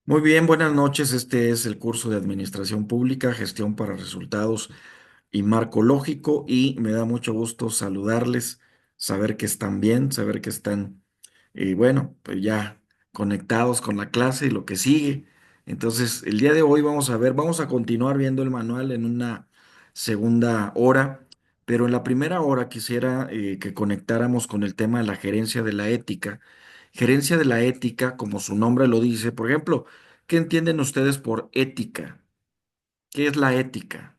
Muy bien, buenas noches. Este es el curso de Administración Pública, Gestión para Resultados y Marco Lógico y me da mucho gusto saludarles, saber que están bien, saber que están, bueno, pues ya conectados con la clase y lo que sigue. Entonces, el día de hoy vamos a continuar viendo el manual en una segunda hora, pero en la primera hora quisiera que conectáramos con el tema de la gerencia de la ética. Gerencia de la ética, como su nombre lo dice, por ejemplo, ¿qué entienden ustedes por ética? ¿Qué es la ética?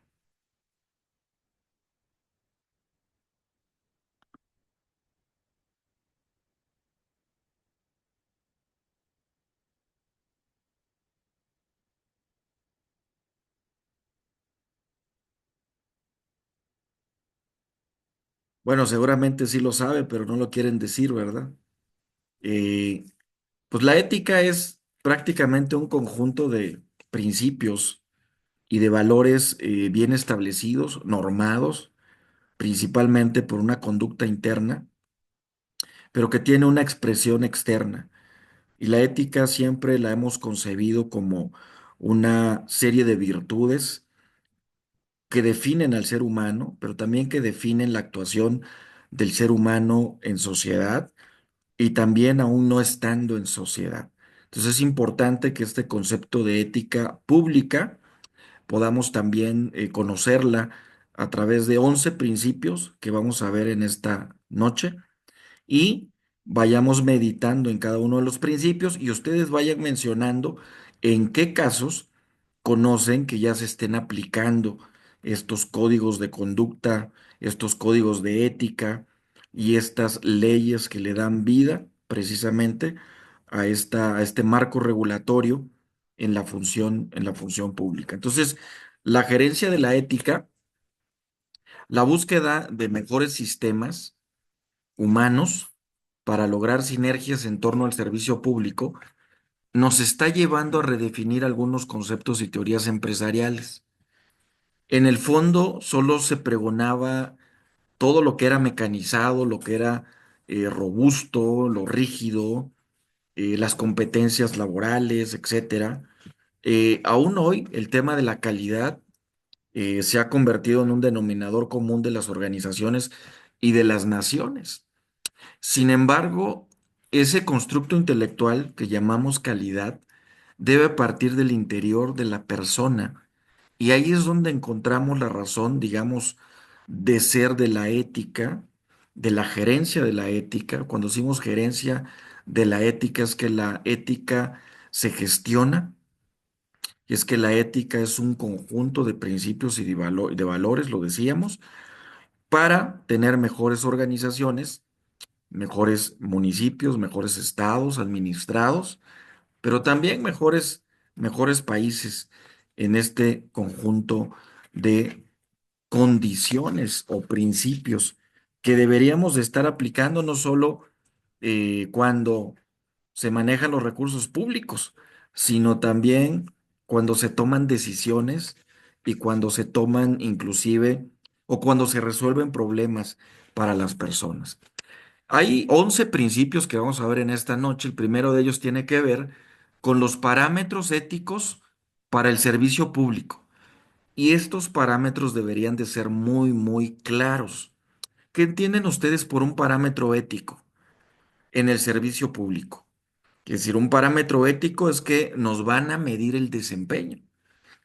Bueno, seguramente sí lo sabe, pero no lo quieren decir, ¿verdad? Eh, pues la ética es prácticamente un conjunto de principios y de valores bien establecidos, normados, principalmente por una conducta interna, pero que tiene una expresión externa. Y la ética siempre la hemos concebido como una serie de virtudes que definen al ser humano, pero también que definen la actuación del ser humano en sociedad y también aún no estando en sociedad. Entonces es importante que este concepto de ética pública podamos también conocerla a través de 11 principios que vamos a ver en esta noche y vayamos meditando en cada uno de los principios y ustedes vayan mencionando en qué casos conocen que ya se estén aplicando estos códigos de conducta, estos códigos de ética y estas leyes que le dan vida precisamente a este marco regulatorio en la función pública. Entonces, la gerencia de la ética, la búsqueda de mejores sistemas humanos para lograr sinergias en torno al servicio público, nos está llevando a redefinir algunos conceptos y teorías empresariales. En el fondo, solo se pregonaba todo lo que era mecanizado, lo que era robusto, lo rígido, las competencias laborales, etcétera. Aún hoy, el tema de la calidad se ha convertido en un denominador común de las organizaciones y de las naciones. Sin embargo, ese constructo intelectual que llamamos calidad debe partir del interior de la persona. Y ahí es donde encontramos la razón, digamos, de ser de la ética, de la gerencia de la ética. Cuando decimos gerencia de la ética es que la ética se gestiona y es que la ética es un conjunto de principios y de valores, lo decíamos, para tener mejores organizaciones, mejores municipios, mejores estados administrados, pero también mejores países en este conjunto de condiciones o principios que deberíamos de estar aplicando no solo cuando se manejan los recursos públicos, sino también cuando se toman decisiones y cuando se toman inclusive o cuando se resuelven problemas para las personas. Hay 11 principios que vamos a ver en esta noche. El primero de ellos tiene que ver con los parámetros éticos para el servicio público. Y estos parámetros deberían de ser muy, muy claros. ¿Qué entienden ustedes por un parámetro ético en el servicio público? Es decir, un parámetro ético es que nos van a medir el desempeño,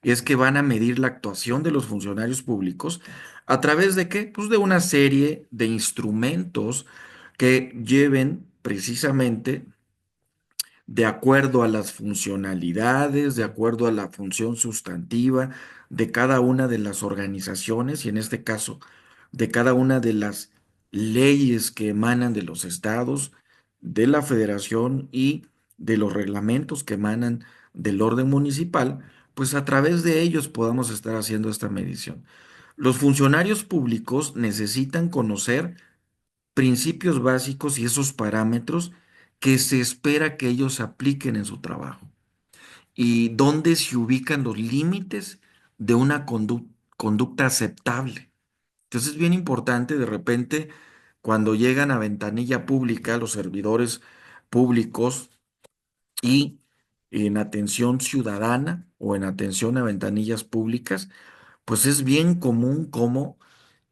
es que van a medir la actuación de los funcionarios públicos a través de qué? Pues de una serie de instrumentos que lleven precisamente de acuerdo a las funcionalidades, de acuerdo a la función sustantiva de cada una de las organizaciones y en este caso de cada una de las leyes que emanan de los estados, de la federación y de los reglamentos que emanan del orden municipal, pues a través de ellos podamos estar haciendo esta medición. Los funcionarios públicos necesitan conocer principios básicos y esos parámetros que se espera que ellos apliquen en su trabajo y dónde se ubican los límites de una conducta aceptable. Entonces es bien importante de repente cuando llegan a ventanilla pública los servidores públicos y en atención ciudadana o en atención a ventanillas públicas, pues es bien común cómo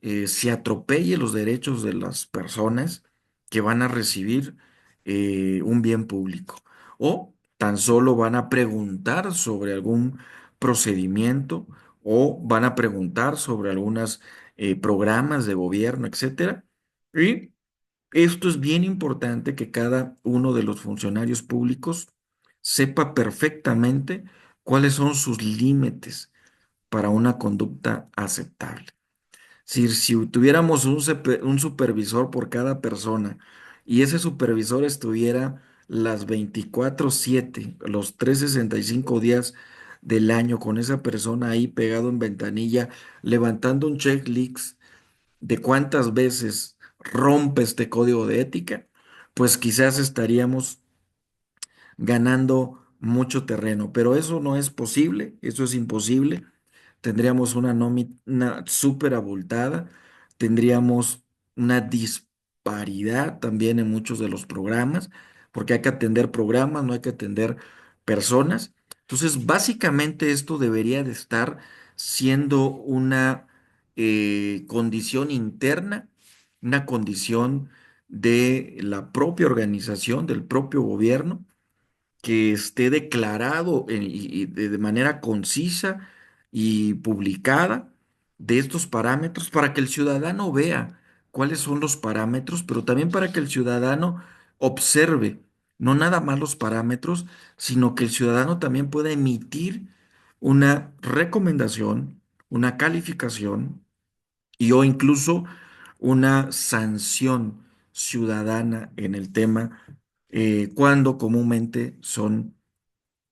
se atropelle los derechos de las personas que van a recibir un bien público o tan solo van a preguntar sobre algún procedimiento o van a preguntar sobre algunos programas de gobierno, etcétera. Y esto es bien importante que cada uno de los funcionarios públicos sepa perfectamente cuáles son sus límites para una conducta aceptable. Si tuviéramos un supervisor por cada persona y ese supervisor estuviera las 24/7, los 365 días del año con esa persona ahí pegado en ventanilla, levantando un checklist de cuántas veces rompe este código de ética, pues quizás estaríamos ganando mucho terreno, pero eso no es posible, eso es imposible. Tendríamos una nómina súper abultada, tendríamos una disparidad también en muchos de los programas, porque hay que atender programas, no hay que atender personas. Entonces, básicamente esto debería de estar siendo una condición interna, una condición de la propia organización, del propio gobierno que esté declarado y de manera concisa y publicada de estos parámetros para que el ciudadano vea cuáles son los parámetros, pero también para que el ciudadano observe no nada más los parámetros, sino que el ciudadano también pueda emitir una recomendación, una calificación y o incluso una sanción ciudadana en el tema cuando comúnmente son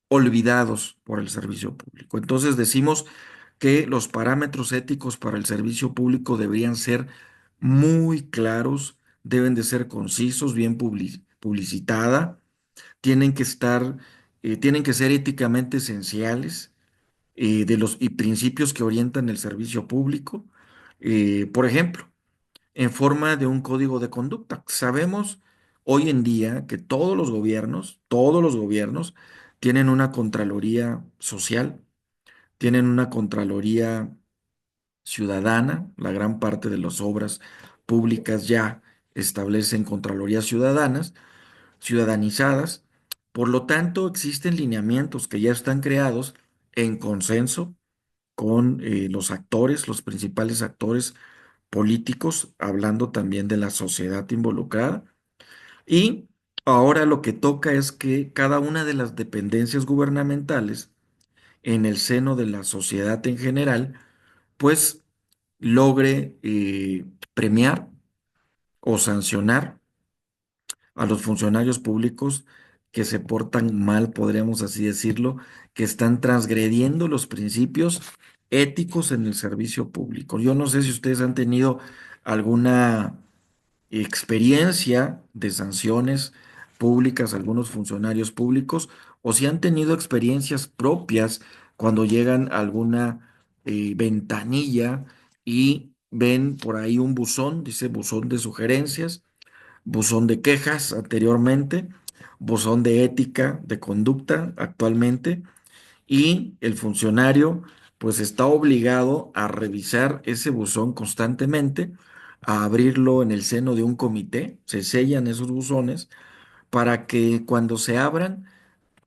olvidados por el servicio público. Entonces decimos que los parámetros éticos para el servicio público deberían ser muy claros, deben de ser concisos, bien publicitada, tienen que estar, tienen que ser éticamente esenciales de los y principios que orientan el servicio público. Por ejemplo, en forma de un código de conducta. Sabemos hoy en día que todos los gobiernos tienen una contraloría social, tienen una contraloría ciudadana, la gran parte de las obras públicas ya establecen contralorías ciudadanas, ciudadanizadas. Por lo tanto, existen lineamientos que ya están creados en consenso con los actores, los principales actores políticos, hablando también de la sociedad involucrada. Y ahora lo que toca es que cada una de las dependencias gubernamentales en el seno de la sociedad en general, pues logre premiar o sancionar a los funcionarios públicos que se portan mal, podríamos así decirlo, que están transgrediendo los principios éticos en el servicio público. Yo no sé si ustedes han tenido alguna experiencia de sanciones públicas a algunos funcionarios públicos o si han tenido experiencias propias cuando llegan a alguna ventanilla y ven por ahí un buzón, dice buzón de sugerencias, buzón de quejas anteriormente, buzón de ética, de conducta actualmente, y el funcionario pues está obligado a revisar ese buzón constantemente, a abrirlo en el seno de un comité, se sellan esos buzones para que cuando se abran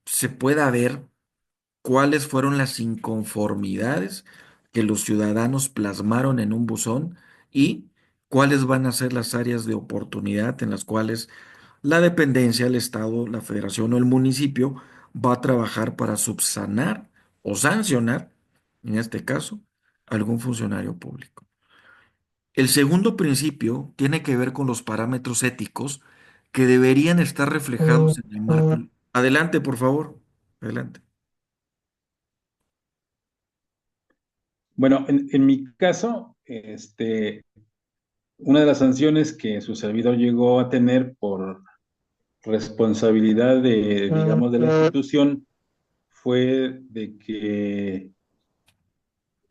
se pueda ver cuáles fueron las inconformidades que los ciudadanos plasmaron en un buzón y cuáles van a ser las áreas de oportunidad en las cuales la dependencia, el Estado, la federación o el municipio va a trabajar para subsanar o sancionar, en este caso, algún funcionario público. El segundo principio tiene que ver con los parámetros éticos que deberían estar reflejados en el marco. Adelante, por favor. Adelante. Bueno, en mi caso, una de las sanciones que su servidor llegó a tener por responsabilidad de, digamos, de la institución fue de que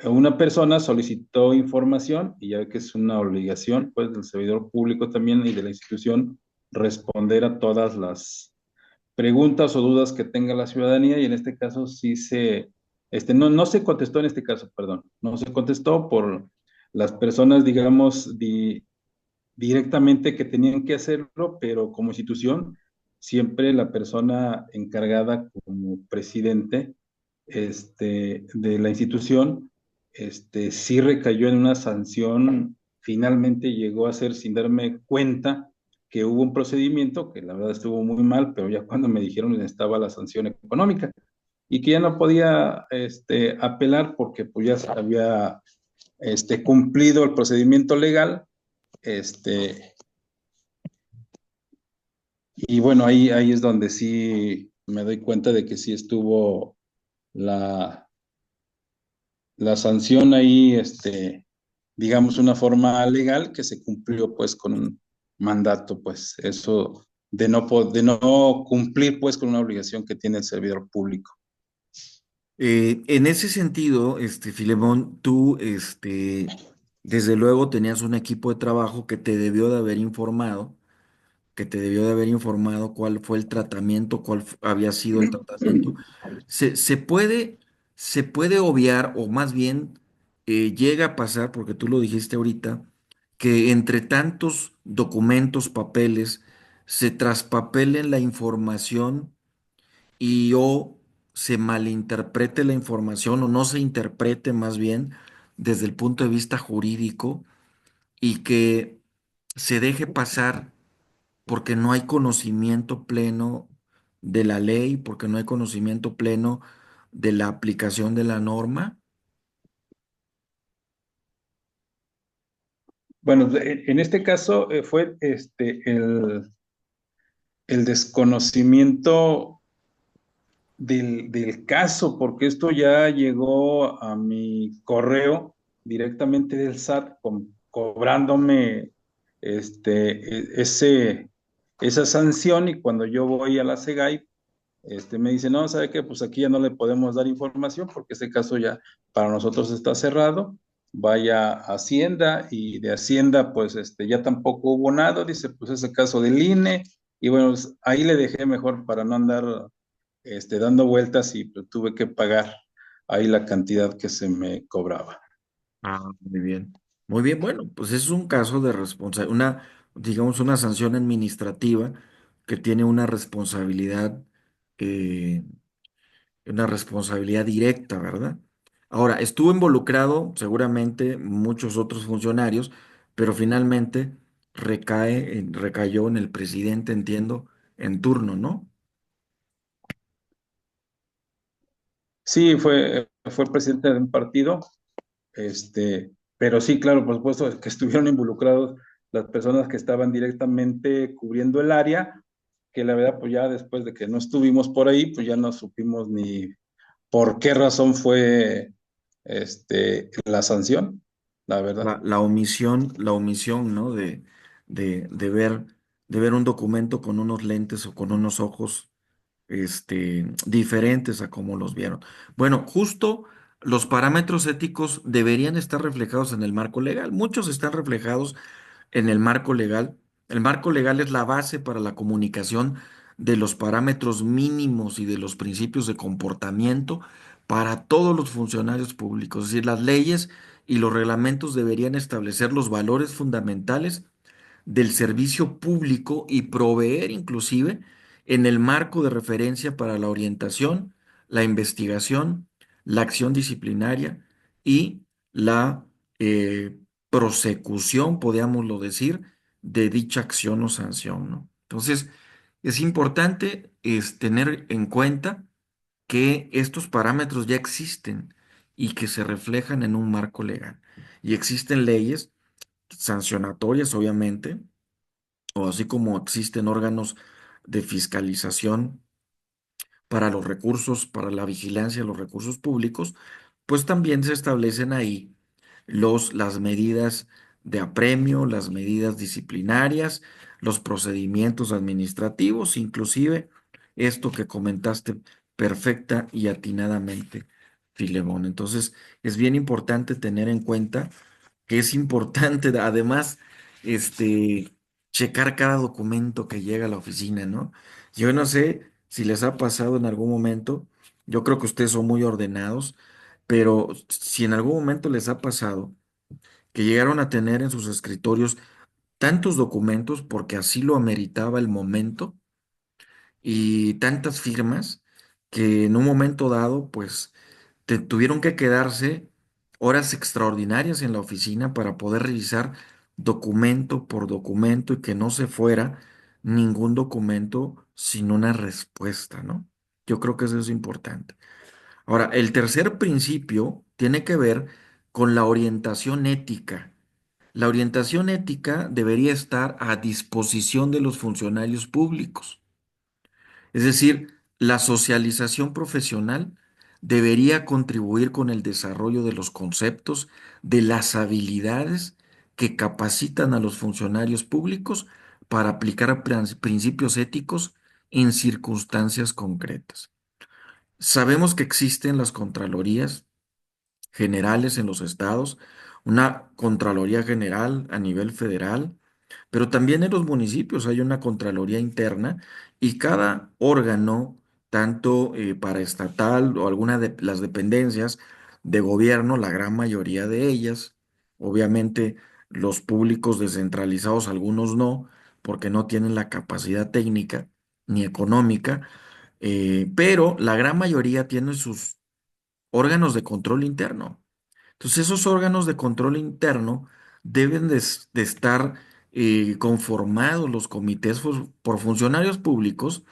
una persona solicitó información, y ya que es una obligación, pues, del servidor público también y de la institución responder a todas las preguntas o dudas que tenga la ciudadanía y en este caso sí no se contestó en este caso, perdón, no se contestó por las personas, digamos, directamente que tenían que hacerlo, pero como institución, siempre la persona encargada como presidente de la institución, sí recayó en una sanción, finalmente llegó a ser sin darme cuenta que hubo un procedimiento que la verdad estuvo muy mal, pero ya cuando me dijeron estaba la sanción económica y que ya no podía apelar porque pues ya se había cumplido el procedimiento legal, este, y bueno, ahí es donde sí me doy cuenta de que sí estuvo la, la sanción ahí, digamos, una forma legal que se cumplió pues con un mandato, pues eso de no cumplir pues con una obligación que tiene el servidor público. En ese sentido, Filemón, tú, desde luego tenías un equipo de trabajo que te debió de haber informado cuál fue el tratamiento, había sido el tratamiento. Se se puede obviar, o más bien llega a pasar, porque tú lo dijiste ahorita, que entre tantos documentos, papeles, se traspapelen la información y o se malinterprete la información o no se interprete más bien desde el punto de vista jurídico y que se deje pasar porque no hay conocimiento pleno de la ley, porque no hay conocimiento pleno de la aplicación de la norma. Bueno, en este caso fue el desconocimiento del caso, porque esto ya llegó a mi correo directamente del SAT cobrándome esa sanción y cuando yo voy a la SEGAI, me dice, no, ¿sabe qué? Pues aquí ya no le podemos dar información porque este caso ya para nosotros está cerrado. Vaya a Hacienda y de Hacienda pues ya tampoco hubo nada, dice pues ese caso del INE y bueno, pues, ahí le dejé mejor para no andar dando vueltas y pues, tuve que pagar ahí la cantidad que se me cobraba. Ah, muy bien. Muy bien, bueno, pues es un caso de responsabilidad, digamos, una sanción administrativa que tiene eh, una responsabilidad directa, ¿verdad? Ahora, estuvo involucrado seguramente muchos otros funcionarios, pero finalmente recayó en el presidente, entiendo, en turno, ¿no? Sí, fue presidente de un partido. Pero sí, claro, por supuesto que estuvieron involucrados las personas que estaban directamente cubriendo el área, que la verdad, pues ya después de que no estuvimos por ahí, pues ya no supimos ni por qué razón fue la sanción, la verdad. La omisión, ¿no? De ver, de ver un documento con unos lentes o con unos ojos diferentes a como los vieron. Bueno, justo los parámetros éticos deberían estar reflejados en el marco legal. Muchos están reflejados en el marco legal. El marco legal es la base para la comunicación de los parámetros mínimos y de los principios de comportamiento para todos los funcionarios públicos. Es decir, las leyes y los reglamentos deberían establecer los valores fundamentales del servicio público y proveer inclusive en el marco de referencia para la orientación, la investigación, la acción disciplinaria y la prosecución, podríamoslo decir, de dicha acción o sanción, ¿no? Entonces, es importante tener en cuenta que estos parámetros ya existen y que se reflejan en un marco legal. Y existen leyes sancionatorias, obviamente, o así como existen órganos de fiscalización para los recursos, para la vigilancia de los recursos públicos, pues también se establecen ahí las medidas de apremio, las medidas disciplinarias, los procedimientos administrativos, inclusive esto que comentaste perfecta y atinadamente, Filemón. Entonces, es bien importante tener en cuenta que es importante, además, este, checar cada documento que llega a la oficina, ¿no? Yo no sé, si les ha pasado en algún momento, yo creo que ustedes son muy ordenados, pero si en algún momento les ha pasado que llegaron a tener en sus escritorios tantos documentos porque así lo ameritaba el momento y tantas firmas que en un momento dado, pues tuvieron que quedarse horas extraordinarias en la oficina para poder revisar documento por documento y que no se fuera ningún documento sin una respuesta, ¿no? Yo creo que eso es importante. Ahora, el tercer principio tiene que ver con la orientación ética. La orientación ética debería estar a disposición de los funcionarios públicos. Es decir, la socialización profesional debería contribuir con el desarrollo de los conceptos, de las habilidades que capacitan a los funcionarios públicos para aplicar principios éticos en circunstancias concretas. Sabemos que existen las contralorías generales en los estados, una Contraloría General a nivel federal, pero también en los municipios hay una Contraloría interna y cada órgano, tanto paraestatal o alguna de las dependencias de gobierno, la gran mayoría de ellas, obviamente los públicos descentralizados, algunos no, porque no tienen la capacidad técnica ni económica, pero la gran mayoría tiene sus órganos de control interno. Entonces, esos órganos de control interno deben de estar conformados los comités por funcionarios públicos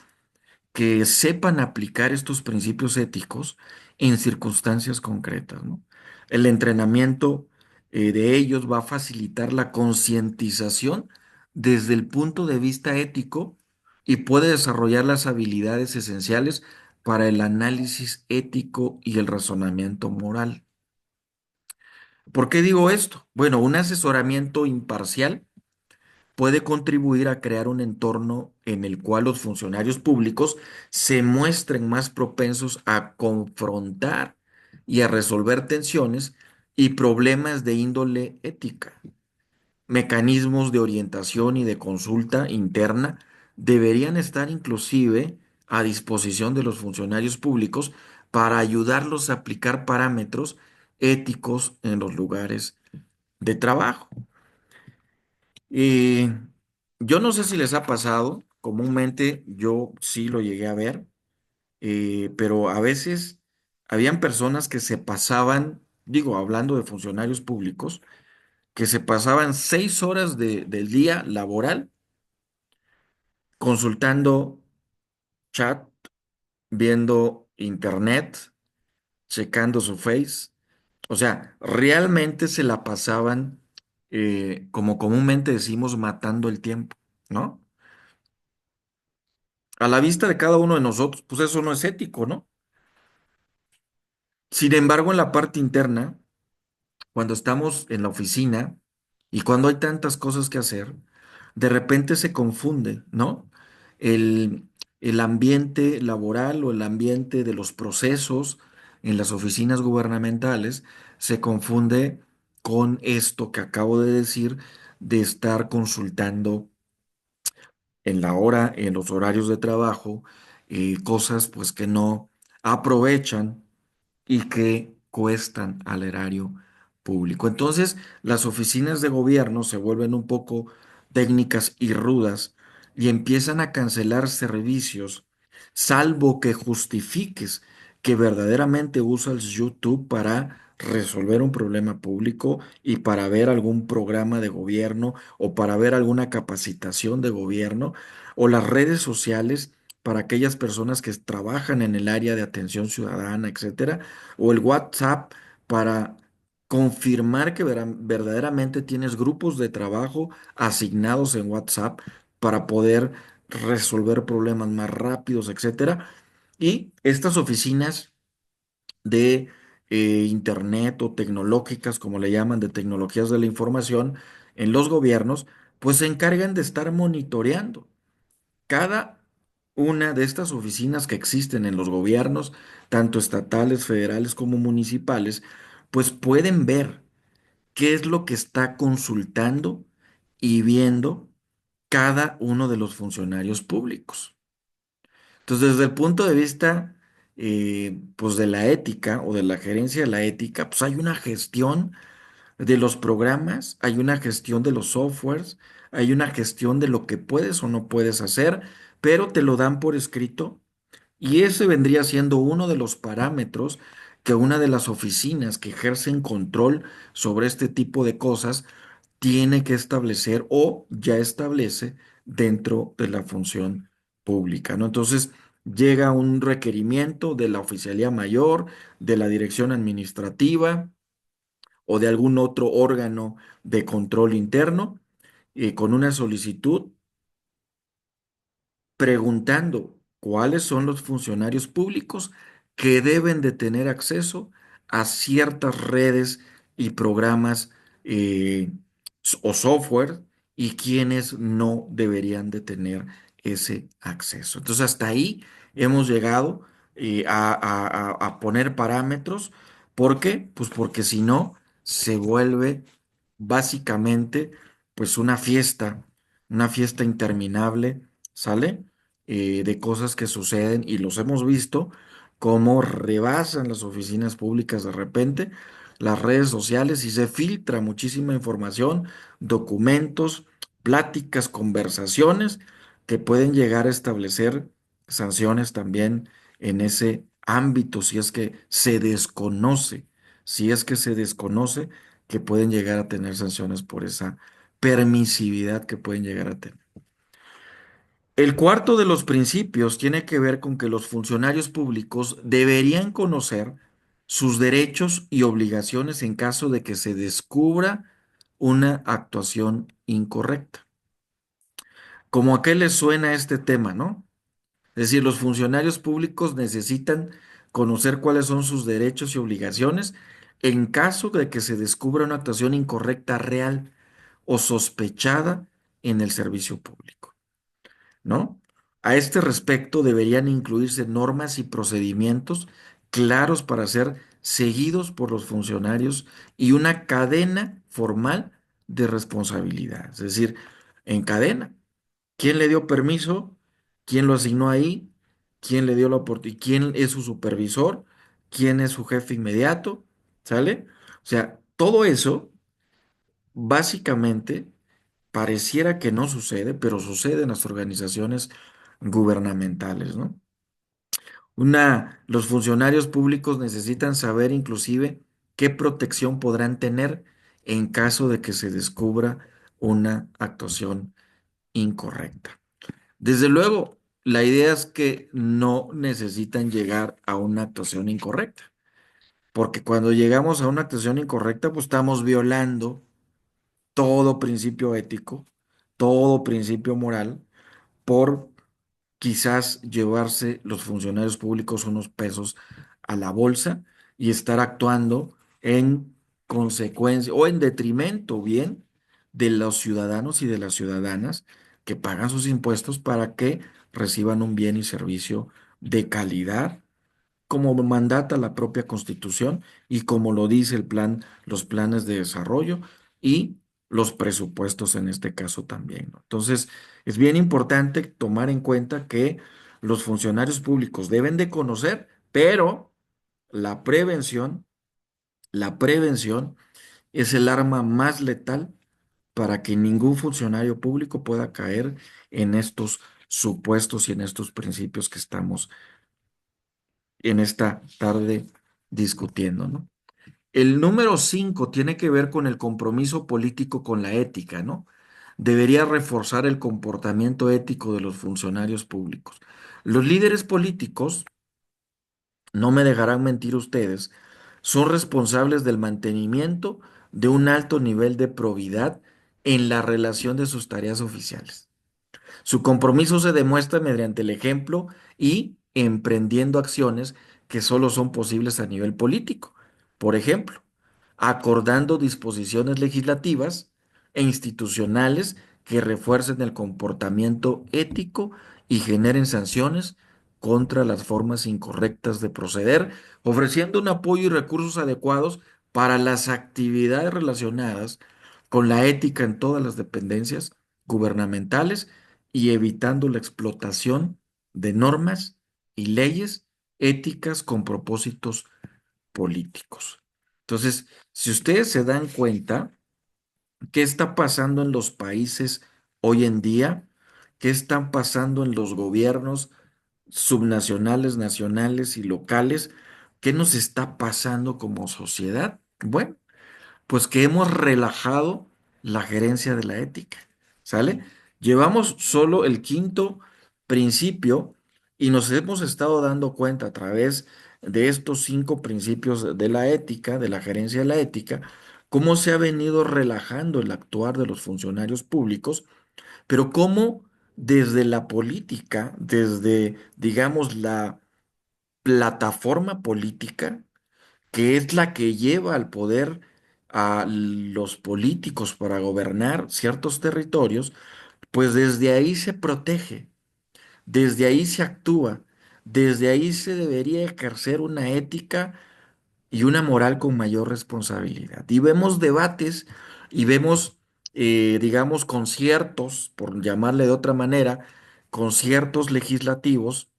que sepan aplicar estos principios éticos en circunstancias concretas, ¿no? El entrenamiento de ellos va a facilitar la concientización desde el punto de vista ético y puede desarrollar las habilidades esenciales para el análisis ético y el razonamiento moral. ¿Por qué digo esto? Bueno, un asesoramiento imparcial puede contribuir a crear un entorno en el cual los funcionarios públicos se muestren más propensos a confrontar y a resolver tensiones y problemas de índole ética. Mecanismos de orientación y de consulta interna deberían estar inclusive a disposición de los funcionarios públicos para ayudarlos a aplicar parámetros éticos en los lugares de trabajo. Y yo no sé si les ha pasado, comúnmente yo sí lo llegué a ver, pero a veces habían personas que se pasaban, digo, hablando de funcionarios públicos, que se pasaban 6 horas del día laboral consultando chat, viendo internet, checando su face. O sea, realmente se la pasaban, como comúnmente decimos, matando el tiempo, ¿no? A la vista de cada uno de nosotros, pues eso no es ético, ¿no? Sin embargo, en la parte interna, cuando estamos en la oficina y cuando hay tantas cosas que hacer, de repente se confunde, ¿no? El, el ambiente laboral o el ambiente de los procesos en las oficinas gubernamentales se confunde con esto que acabo de decir de estar consultando en la hora, en los horarios de trabajo, cosas pues que no aprovechan y que cuestan al erario público. Entonces, las oficinas de gobierno se vuelven un poco técnicas y rudas y empiezan a cancelar servicios, salvo que justifiques que verdaderamente usas YouTube para resolver un problema público y para ver algún programa de gobierno o para ver alguna capacitación de gobierno o las redes sociales para aquellas personas que trabajan en el área de atención ciudadana, etcétera, o el WhatsApp para confirmar que verdaderamente tienes grupos de trabajo asignados en WhatsApp para poder resolver problemas más rápidos, etcétera. Y estas oficinas de Internet o tecnológicas, como le llaman, de tecnologías de la información en los gobiernos, pues se encargan de estar monitoreando cada una de estas oficinas que existen en los gobiernos, tanto estatales, federales como municipales, pues pueden ver qué es lo que está consultando y viendo cada uno de los funcionarios públicos. Entonces, desde el punto de vista, pues de la ética o de la gerencia de la ética, pues hay una gestión de los programas, hay una gestión de los softwares, hay una gestión de lo que puedes o no puedes hacer, pero te lo dan por escrito y ese vendría siendo uno de los parámetros que una de las oficinas que ejercen control sobre este tipo de cosas tiene que establecer o ya establece dentro de la función pública, ¿no? Entonces, llega un requerimiento de la Oficialía Mayor, de la Dirección Administrativa o de algún otro órgano de control interno, con una solicitud preguntando cuáles son los funcionarios públicos que deben de tener acceso a ciertas redes y programas eh, o software y quienes no deberían de tener ese acceso. Entonces, hasta ahí hemos llegado a poner parámetros. ¿Por qué? Pues porque si no, se vuelve básicamente pues una fiesta interminable, ¿sale? De cosas que suceden y los hemos visto cómo rebasan las oficinas públicas de repente, las redes sociales y se filtra muchísima información, documentos, pláticas, conversaciones que pueden llegar a establecer sanciones también en ese ámbito si es que se desconoce, si es que se desconoce que pueden llegar a tener sanciones por esa permisividad que pueden llegar a tener. El cuarto de los principios tiene que ver con que los funcionarios públicos deberían conocer sus derechos y obligaciones en caso de que se descubra una actuación incorrecta. ¿Cómo a qué les suena este tema, no? Es decir, los funcionarios públicos necesitan conocer cuáles son sus derechos y obligaciones en caso de que se descubra una actuación incorrecta real o sospechada en el servicio público, ¿no? A este respecto deberían incluirse normas y procedimientos claros para ser seguidos por los funcionarios y una cadena formal de responsabilidad, es decir, en cadena. ¿Quién le dio permiso? ¿Quién lo asignó ahí? ¿Quién le dio la oportunidad? ¿Quién es su supervisor? ¿Quién es su jefe inmediato? ¿Sale? O sea, todo eso básicamente pareciera que no sucede, pero sucede en las organizaciones gubernamentales, ¿no? Los funcionarios públicos necesitan saber inclusive qué protección podrán tener en caso de que se descubra una actuación incorrecta. Desde luego, la idea es que no necesitan llegar a una actuación incorrecta, porque cuando llegamos a una actuación incorrecta, pues estamos violando todo principio ético, todo principio moral, por quizás llevarse los funcionarios públicos unos pesos a la bolsa y estar actuando en consecuencia o en detrimento, bien, de los ciudadanos y de las ciudadanas que pagan sus impuestos para que reciban un bien y servicio de calidad como mandata la propia Constitución y como lo dice el plan, los planes de desarrollo y los presupuestos en este caso también, ¿no? Entonces, es bien importante tomar en cuenta que los funcionarios públicos deben de conocer, pero la prevención, la prevención es el arma más letal para que ningún funcionario público pueda caer en estos supuestos y en estos principios que estamos en esta tarde discutiendo, ¿no? El número 5 tiene que ver con el compromiso político con la ética, ¿no? Debería reforzar el comportamiento ético de los funcionarios públicos. Los líderes políticos, no me dejarán mentir ustedes, son responsables del mantenimiento de un alto nivel de probidad en la relación de sus tareas oficiales. Su compromiso se demuestra mediante el ejemplo y emprendiendo acciones que solo son posibles a nivel político. Por ejemplo, acordando disposiciones legislativas e institucionales que refuercen el comportamiento ético y generen sanciones contra las formas incorrectas de proceder, ofreciendo un apoyo y recursos adecuados para las actividades relacionadas con la ética en todas las dependencias gubernamentales y evitando la explotación de normas y leyes éticas con propósitos políticos. Entonces, si ustedes se dan cuenta, ¿qué está pasando en los países hoy en día? ¿Qué están pasando en los gobiernos subnacionales, nacionales y locales? ¿Qué nos está pasando como sociedad? Bueno, pues que hemos relajado la gerencia de la ética, ¿sale? Llevamos solo el quinto principio y nos hemos estado dando cuenta a través de estos cinco principios de la ética, de la gerencia de la ética, cómo se ha venido relajando el actuar de los funcionarios públicos, pero cómo desde la política, desde, digamos, la plataforma política, que es la que lleva al poder a los políticos para gobernar ciertos territorios, pues desde ahí se protege, desde ahí se actúa, desde ahí se debería ejercer una ética y una moral con mayor responsabilidad. Y vemos debates y vemos, digamos, conciertos, por llamarle de otra manera, conciertos legislativos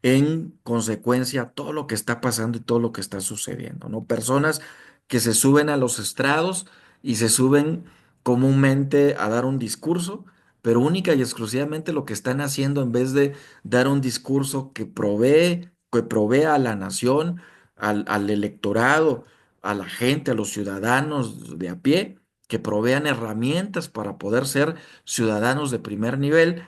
en consecuencia a todo lo que está pasando y todo lo que está sucediendo, ¿no? Personas que se suben a los estrados y se suben comúnmente a dar un discurso, pero única y exclusivamente lo que están haciendo en vez de dar un discurso que provea a la nación, al electorado, a la gente, a los ciudadanos de a pie, que provean herramientas para poder ser ciudadanos de primer nivel,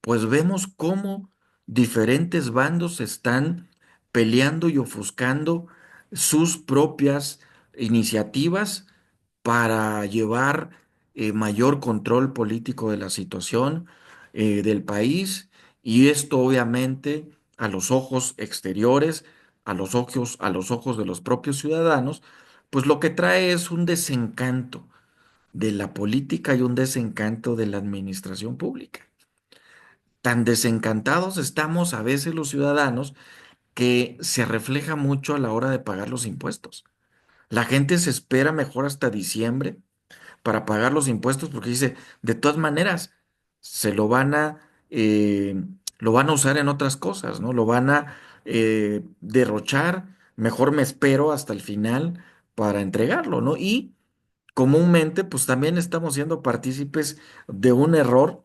pues vemos cómo diferentes bandos están peleando y ofuscando sus propias iniciativas para llevar mayor control político de la situación del país, y esto obviamente a los ojos exteriores, a los ojos de los propios ciudadanos, pues lo que trae es un desencanto de la política y un desencanto de la administración pública. Tan desencantados estamos a veces los ciudadanos que se refleja mucho a la hora de pagar los impuestos. La gente se espera mejor hasta diciembre para pagar los impuestos porque dice, de todas maneras, se lo van a usar en otras cosas, ¿no? Lo van a derrochar, mejor me espero hasta el final para entregarlo, ¿no? Y comúnmente, pues también estamos siendo partícipes de un error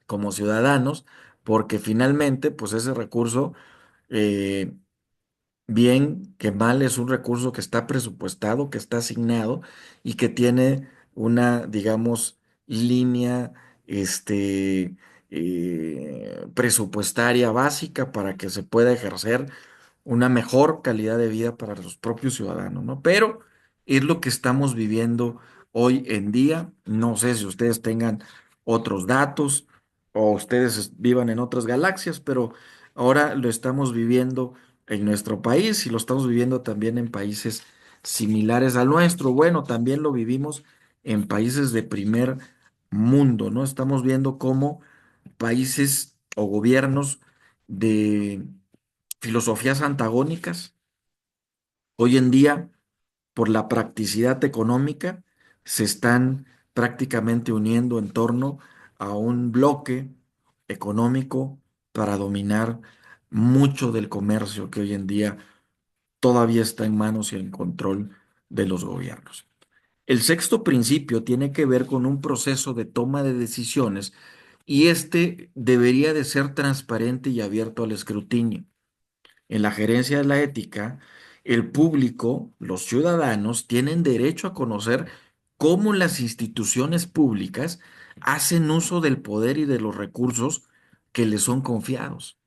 como ciudadanos, porque finalmente, pues ese recurso, eh, bien que mal, es un recurso que está presupuestado, que está asignado y que tiene una, digamos, línea, presupuestaria básica para que se pueda ejercer una mejor calidad de vida para los propios ciudadanos, ¿no? Pero es lo que estamos viviendo hoy en día. No sé si ustedes tengan otros datos o ustedes vivan en otras galaxias, pero ahora lo estamos viviendo en nuestro país y lo estamos viviendo también en países similares al nuestro. Bueno, también lo vivimos en países de primer mundo, ¿no? Estamos viendo cómo países o gobiernos de filosofías antagónicas, hoy en día, por la practicidad económica, se están prácticamente uniendo en torno a un bloque económico para dominar mucho del comercio que hoy en día todavía está en manos y en control de los gobiernos. El sexto principio tiene que ver con un proceso de toma de decisiones y este debería de ser transparente y abierto al escrutinio. En la gerencia de la ética, el público, los ciudadanos, tienen derecho a conocer cómo las instituciones públicas hacen uso del poder y de los recursos que les son confiados.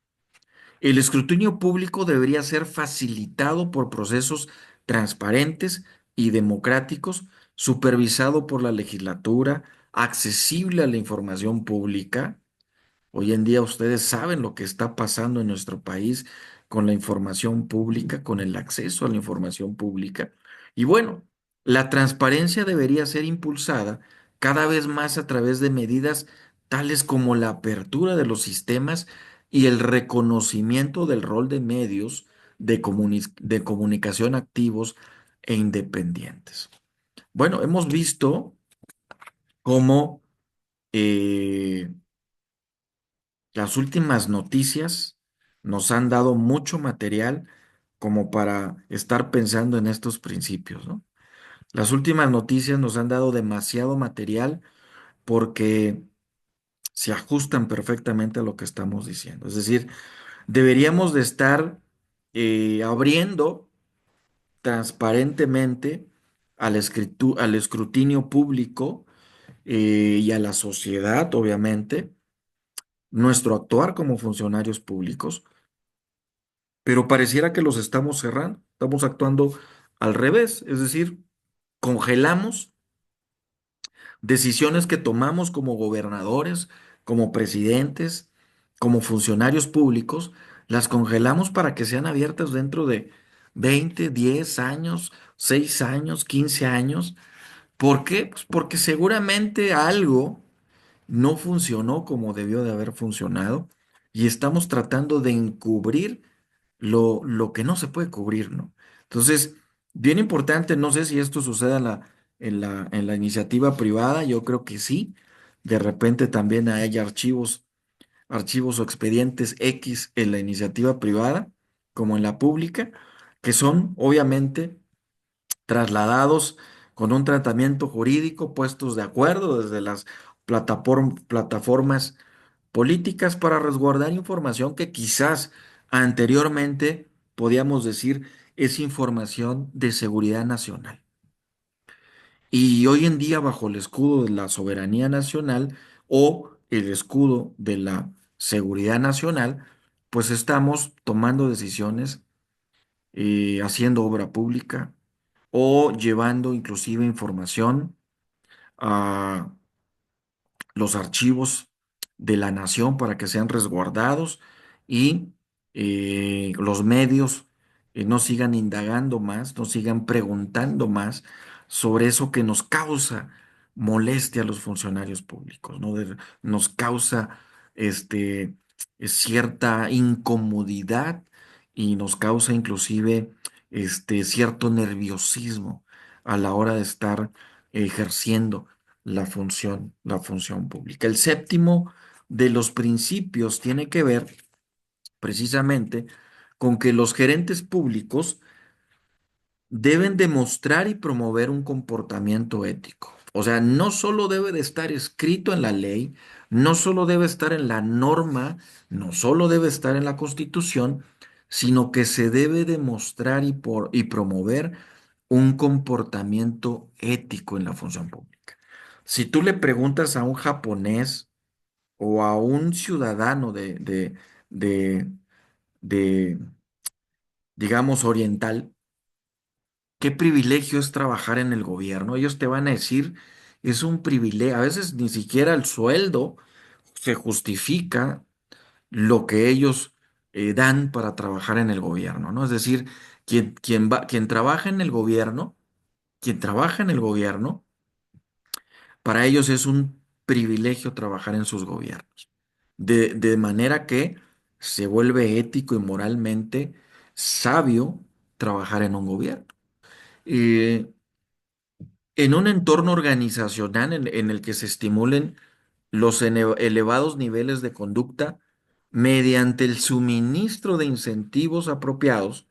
El escrutinio público debería ser facilitado por procesos transparentes y democráticos, supervisado por la legislatura, accesible a la información pública. Hoy en día ustedes saben lo que está pasando en nuestro país con la información pública, con el acceso a la información pública. Y bueno, la transparencia debería ser impulsada cada vez más a través de medidas tales como la apertura de los sistemas y el reconocimiento del rol de medios de comunicación activos e independientes. Bueno, hemos visto cómo eh, las últimas noticias nos han dado mucho material como para estar pensando en estos principios, ¿no? Las últimas noticias nos han dado demasiado material porque se ajustan perfectamente a lo que estamos diciendo. Es decir, deberíamos de estar abriendo transparentemente al escrutinio público y a la sociedad, obviamente, nuestro actuar como funcionarios públicos, pero pareciera que los estamos cerrando, estamos actuando al revés, es decir, congelamos decisiones que tomamos como gobernadores, como presidentes, como funcionarios públicos, las congelamos para que sean abiertas dentro de 20, 10 años, 6 años, 15 años. ¿Por qué? Pues porque seguramente algo no funcionó como debió de haber funcionado y estamos tratando de encubrir lo que no se puede cubrir, ¿no? Entonces, bien importante, no sé si esto sucede en la iniciativa privada, yo creo que sí. De repente también hay archivos o expedientes X en la iniciativa privada, como en la pública, que son obviamente trasladados con un tratamiento jurídico, puestos de acuerdo desde las plataformas políticas para resguardar información que quizás anteriormente podíamos decir es información de seguridad nacional. Y hoy en día, bajo el escudo de la soberanía nacional o el escudo de la seguridad nacional, pues estamos tomando decisiones, haciendo obra pública o llevando inclusive información a los archivos de la nación para que sean resguardados y los medios no sigan indagando más, no sigan preguntando más sobre eso que nos causa molestia a los funcionarios públicos, ¿no? Nos causa este, cierta incomodidad y nos causa inclusive cierto nerviosismo a la hora de estar ejerciendo la función pública. El séptimo de los principios tiene que ver precisamente con que los gerentes públicos deben demostrar y promover un comportamiento ético. O sea, no solo debe de estar escrito en la ley, no solo debe estar en la norma, no solo debe estar en la Constitución, sino que se debe demostrar y promover un comportamiento ético en la función pública. Si tú le preguntas a un japonés o a un ciudadano de, de, digamos, oriental, qué privilegio es trabajar en el gobierno, ellos te van a decir, es un privilegio, a veces ni siquiera el sueldo se justifica lo que ellos dan para trabajar en el gobierno, ¿no? Es decir, quien trabaja en el gobierno, quien trabaja en el gobierno, para ellos es un privilegio trabajar en sus gobiernos. De manera que se vuelve ético y moralmente sabio trabajar en un gobierno. Eh, en un entorno organizacional en el que se estimulen los elevados niveles de conducta mediante el suministro de incentivos apropiados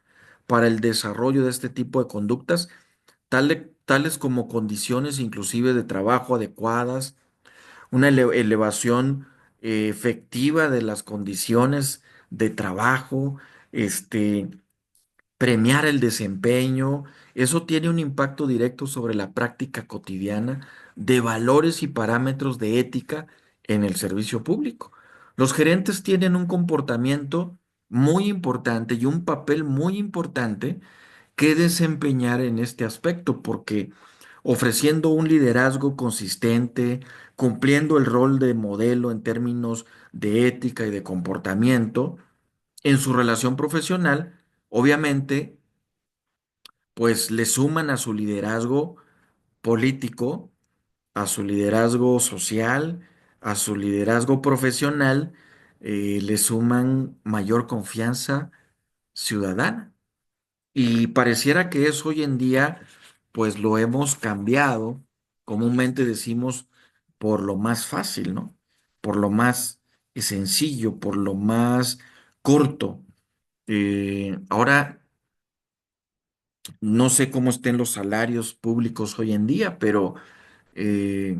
para el desarrollo de este tipo de conductas, tales como condiciones inclusive de trabajo adecuadas, una elevación efectiva de las condiciones de trabajo, este, premiar el desempeño, eso tiene un impacto directo sobre la práctica cotidiana de valores y parámetros de ética en el servicio público. Los gerentes tienen un comportamiento muy importante y un papel muy importante que desempeñar en este aspecto, porque ofreciendo un liderazgo consistente, cumpliendo el rol de modelo en términos de ética y de comportamiento, en su relación profesional, obviamente, pues le suman a su liderazgo político, a su liderazgo social, a su liderazgo profesional, le suman mayor confianza ciudadana. Y pareciera que eso hoy en día, pues lo hemos cambiado, comúnmente decimos, por lo más fácil, ¿no? Por lo más sencillo, por lo más corto. Ahora, no sé cómo estén los salarios públicos hoy en día, pero eh,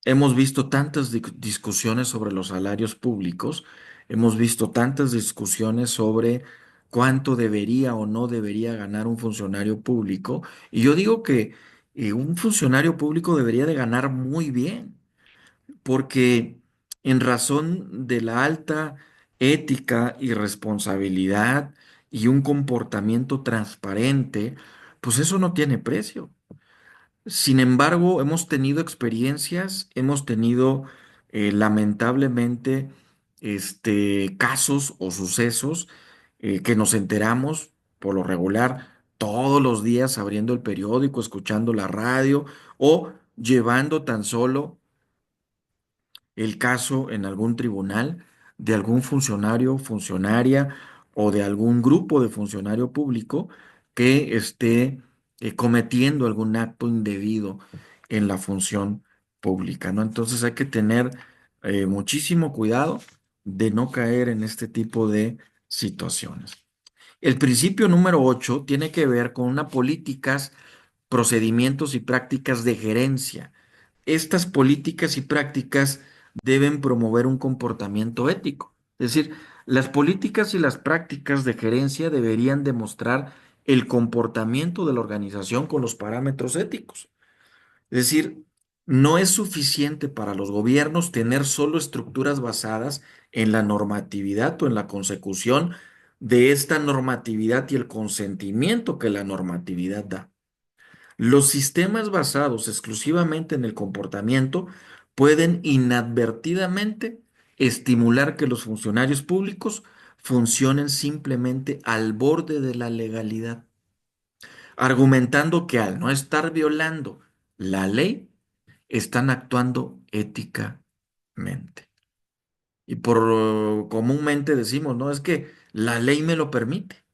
hemos visto tantas discusiones sobre los salarios públicos, hemos visto tantas discusiones sobre cuánto debería o no debería ganar un funcionario público, y yo digo que un funcionario público debería de ganar muy bien, porque en razón de la alta ética y responsabilidad y un comportamiento transparente, pues eso no tiene precio. Sin embargo, hemos tenido experiencias, hemos tenido lamentablemente casos o sucesos que nos enteramos por lo regular todos los días abriendo el periódico, escuchando la radio o llevando tan solo el caso en algún tribunal de algún funcionario, funcionaria o de algún grupo de funcionario público que esté cometiendo algún acto indebido en la función pública, ¿no? Entonces hay que tener muchísimo cuidado de no caer en este tipo de situaciones. El principio número 8 tiene que ver con unas políticas, procedimientos y prácticas de gerencia. Estas políticas y prácticas deben promover un comportamiento ético. Es decir, las políticas y las prácticas de gerencia deberían demostrar el comportamiento de la organización con los parámetros éticos. Es decir, no es suficiente para los gobiernos tener solo estructuras basadas en la normatividad o en la consecución de esta normatividad y el consentimiento que la normatividad da. Los sistemas basados exclusivamente en el comportamiento pueden inadvertidamente estimular que los funcionarios públicos funcionen simplemente al borde de la legalidad, argumentando que al no estar violando la ley, están actuando éticamente. Y por comúnmente decimos, no, es que la ley me lo permite.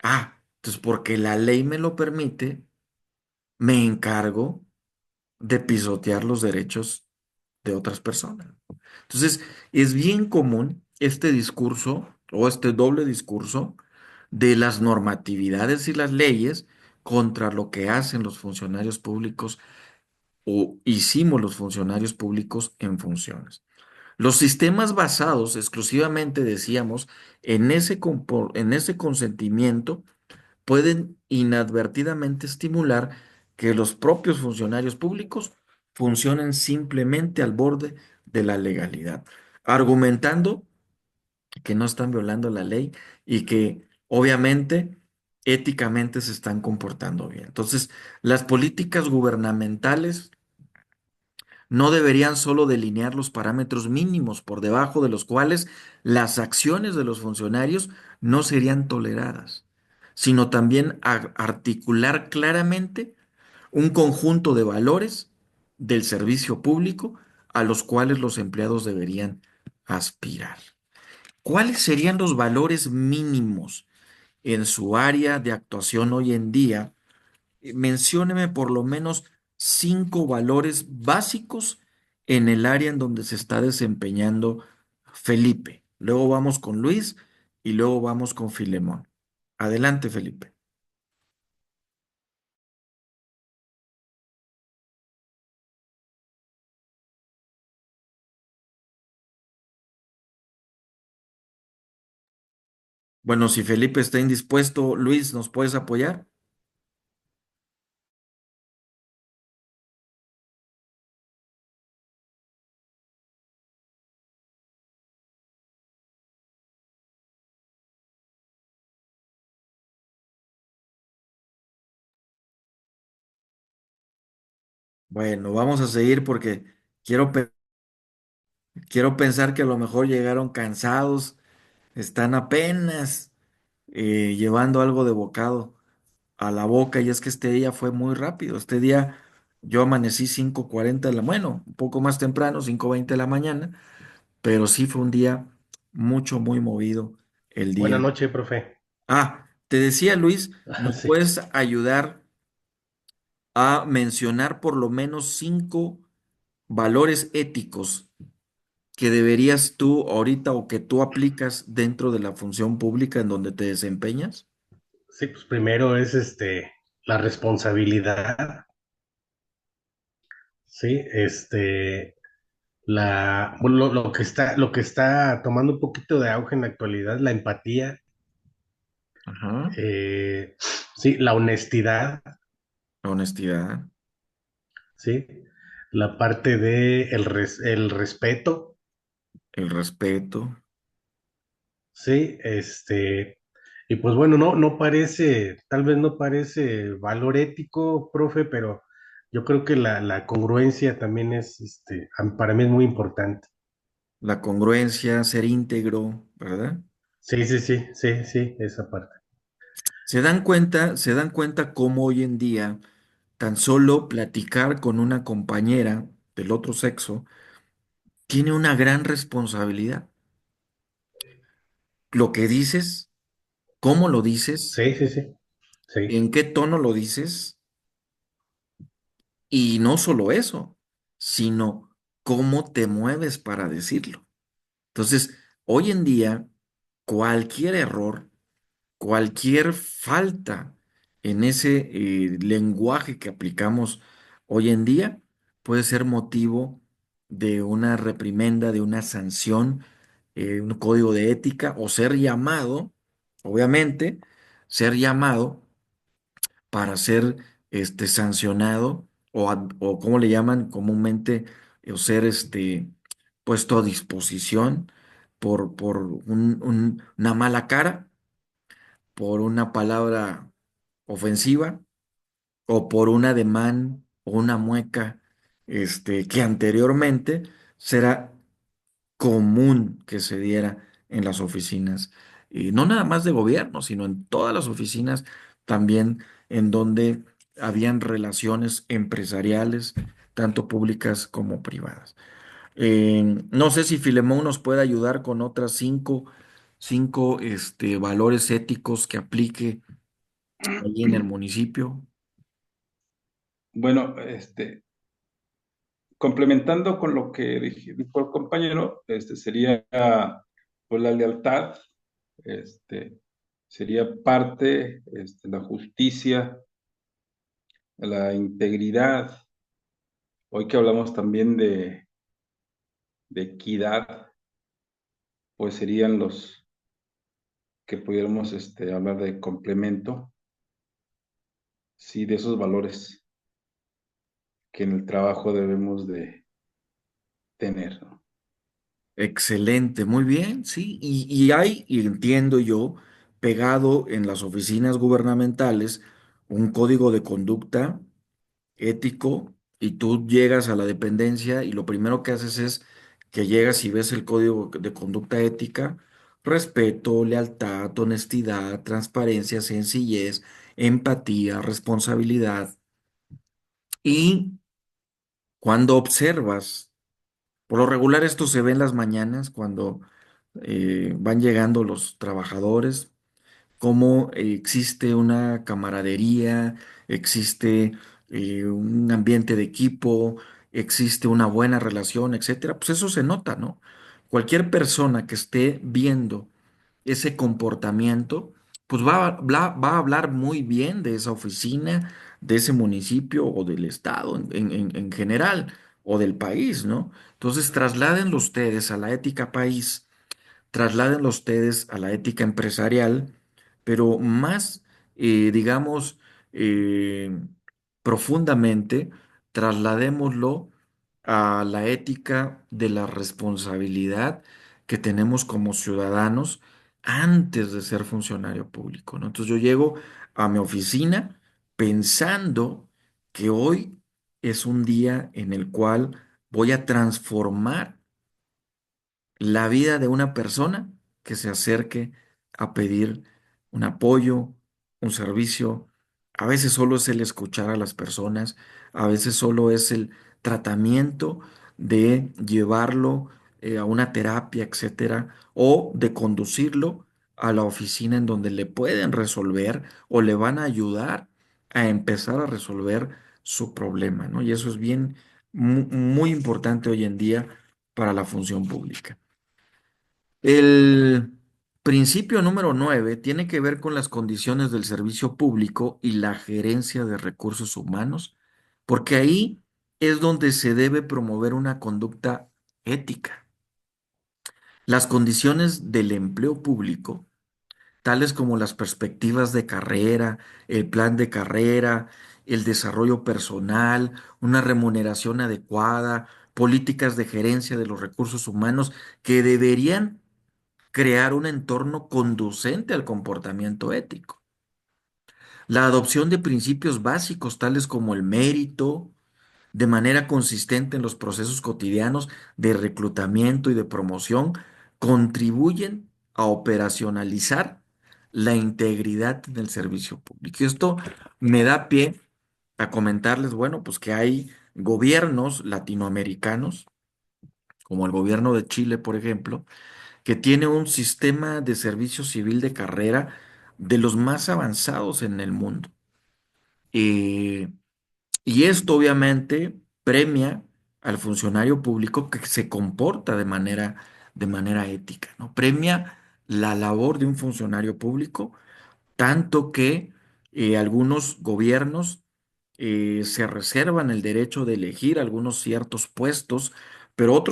Ah, entonces porque la ley me lo permite, me encargo de pisotear los derechos de otras personas. Entonces, es bien común este discurso o este doble discurso de las normatividades y las leyes contra lo que hacen los funcionarios públicos o hicimos los funcionarios públicos en funciones. Los sistemas basados exclusivamente, decíamos, en ese consentimiento pueden inadvertidamente estimular que los propios funcionarios públicos funcionen simplemente al borde de la legalidad, argumentando que no están violando la ley y que obviamente éticamente se están comportando bien. Entonces, las políticas gubernamentales no deberían solo delinear los parámetros mínimos por debajo de los cuales las acciones de los funcionarios no serían toleradas, sino también articular claramente un conjunto de valores del servicio público a los cuales los empleados deberían aspirar. ¿Cuáles serían los valores mínimos en su área de actuación hoy en día? Mencióneme por lo menos 5 valores básicos en el área en donde se está desempeñando Felipe. Luego vamos con Luis y luego vamos con Filemón. Adelante, Felipe. Bueno, si Felipe está indispuesto, Luis, ¿nos puedes apoyar? Bueno, vamos a seguir porque quiero, quiero pensar que a lo mejor llegaron cansados, están apenas llevando algo de bocado a la boca y es que este día fue muy rápido. Este día yo amanecí 5:40 de la, bueno, un poco más temprano, 5:20 de la mañana, pero sí fue un día muy movido el Buenas día. noches, profe. Ah, te decía Luis, ¿nos Sí. puedes ayudar a mencionar por lo menos 5 valores éticos que deberías tú ahorita o que tú aplicas dentro de la función pública en donde te desempeñas? Sí, pues primero es la responsabilidad, sí, bueno, lo que está tomando un poquito de auge en la actualidad, la empatía, Ajá. eh, sí, la honestidad, La honestidad, sí, la parte de el respeto, el respeto. sí, y pues bueno, no parece, tal vez no parece valor ético, profe, pero yo creo que la congruencia también es, para mí es muy importante. La congruencia, ser íntegro, ¿verdad? Sí, sí, sí, sí, sí, esa parte. Se dan cuenta cómo hoy en día tan solo platicar con una compañera del otro sexo tiene una gran responsabilidad. Lo que dices, cómo lo dices, Sí, sí, sí, sí, en qué tono lo dices, y no solo eso, sino cómo te mueves para decirlo. Entonces, hoy en día, cualquier error, cualquier falta en ese lenguaje que aplicamos hoy en día puede ser motivo de una reprimenda, de una sanción, un código de ética o ser llamado, obviamente, ser llamado para ser sancionado o como le llaman comúnmente, o ser puesto a disposición por una mala cara, por una palabra ofensiva o por un ademán o una mueca que anteriormente será común que se diera en las oficinas, y no nada más de gobierno, sino en todas las oficinas también en donde habían relaciones empresariales, tanto públicas como privadas. No sé si Filemón nos puede ayudar con otras cinco valores éticos que aplique ahí en el municipio. Bueno, complementando con lo que dijo el compañero, sería pues, la lealtad, este, sería parte, la justicia, la integridad. Hoy que hablamos también de equidad, pues serían los que pudiéramos hablar de complemento, sí, de esos valores que en el trabajo debemos de tener, ¿no? Excelente, muy bien, sí. Y hay, y entiendo yo, pegado en las oficinas gubernamentales un código de conducta ético, y tú llegas a la dependencia y lo primero que haces es que llegas y ves el código de conducta ética: respeto, lealtad, honestidad, transparencia, sencillez, empatía, responsabilidad. Y cuando observas, por lo regular esto se ve en las mañanas cuando van llegando los trabajadores, cómo existe una camaradería, existe un ambiente de equipo, existe una buena relación, etcétera. Pues eso se nota, ¿no? Cualquier persona que esté viendo ese comportamiento, pues va a hablar muy bien de esa oficina, de ese municipio o del estado en general, o del país, ¿no? Entonces, trasládenlo ustedes a la ética país, trasládenlo ustedes a la ética empresarial, pero más, digamos, eh, profundamente, trasladémoslo a la ética de la responsabilidad que tenemos como ciudadanos antes de ser funcionario público, ¿no? Entonces yo llego a mi oficina pensando que hoy es un día en el cual voy a transformar la vida de una persona que se acerque a pedir un apoyo, un servicio. A veces solo es el escuchar a las personas, a veces solo es el tratamiento de llevarlo a una terapia, etcétera, o de conducirlo a la oficina en donde le pueden resolver o le van a ayudar a empezar a resolver su problema, ¿no? Y eso es bien, muy importante hoy en día para la función pública. El principio número 9 tiene que ver con las condiciones del servicio público y la gerencia de recursos humanos, porque ahí es donde se debe promover una conducta ética. Las condiciones del empleo público, tales como las perspectivas de carrera, el plan de carrera, el desarrollo personal, una remuneración adecuada, políticas de gerencia de los recursos humanos que deberían crear un entorno conducente al comportamiento ético. La adopción de principios básicos tales como el mérito, de manera consistente en los procesos cotidianos de reclutamiento y de promoción, contribuyen a operacionalizar la integridad del servicio público. Y esto me da pie a comentarles, bueno, pues que hay gobiernos latinoamericanos, como el gobierno de Chile, por ejemplo, que tiene un sistema de servicio civil de carrera de los más avanzados en el mundo. Eh, y esto obviamente premia al funcionario público que se comporta de manera ética, ¿no? Premia la labor de un funcionario público tanto que algunos gobiernos se reservan el derecho de elegir algunos ciertos puestos, pero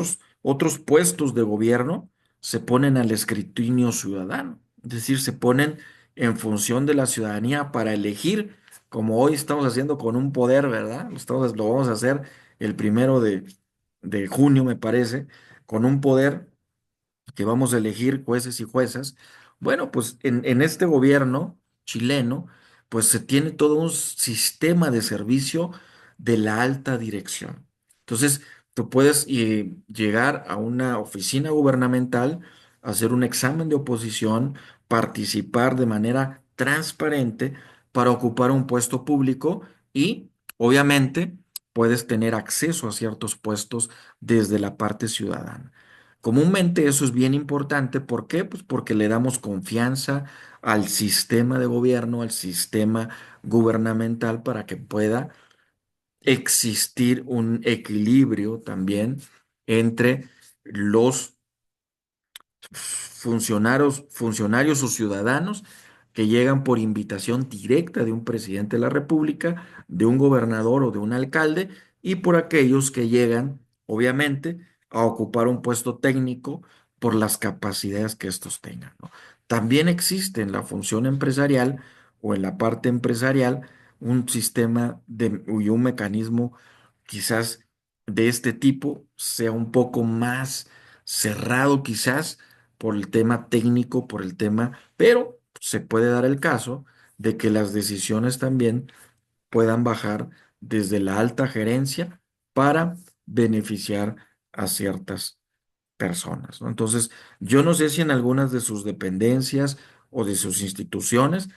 otros puestos de gobierno se ponen al escrutinio ciudadano, es decir, se ponen en función de la ciudadanía para elegir, como hoy estamos haciendo con un poder, ¿verdad? Lo vamos a hacer el 1 de junio, me parece, con un poder que vamos a elegir jueces y juezas. Bueno, pues en este gobierno chileno, pues se tiene todo un sistema de servicio de la alta dirección. Entonces, tú puedes llegar a una oficina gubernamental, hacer un examen de oposición, participar de manera transparente para ocupar un puesto público y, obviamente, puedes tener acceso a ciertos puestos desde la parte ciudadana. Comúnmente eso es bien importante. ¿Por qué? Pues porque le damos confianza al sistema de gobierno, al sistema gubernamental para que pueda existir un equilibrio también entre los funcionarios o ciudadanos que llegan por invitación directa de un presidente de la República, de un gobernador o de un alcalde, y por aquellos que llegan, obviamente, a ocupar un puesto técnico por las capacidades que estos tengan, ¿no? También existe en la función empresarial o en la parte empresarial un sistema y un mecanismo quizás de este tipo sea un poco más cerrado quizás por el tema técnico, por el tema, pero se puede dar el caso de que las decisiones también puedan bajar desde la alta gerencia para beneficiar a ciertas personas, ¿no? Entonces, yo no sé si en algunas de sus dependencias o de sus instituciones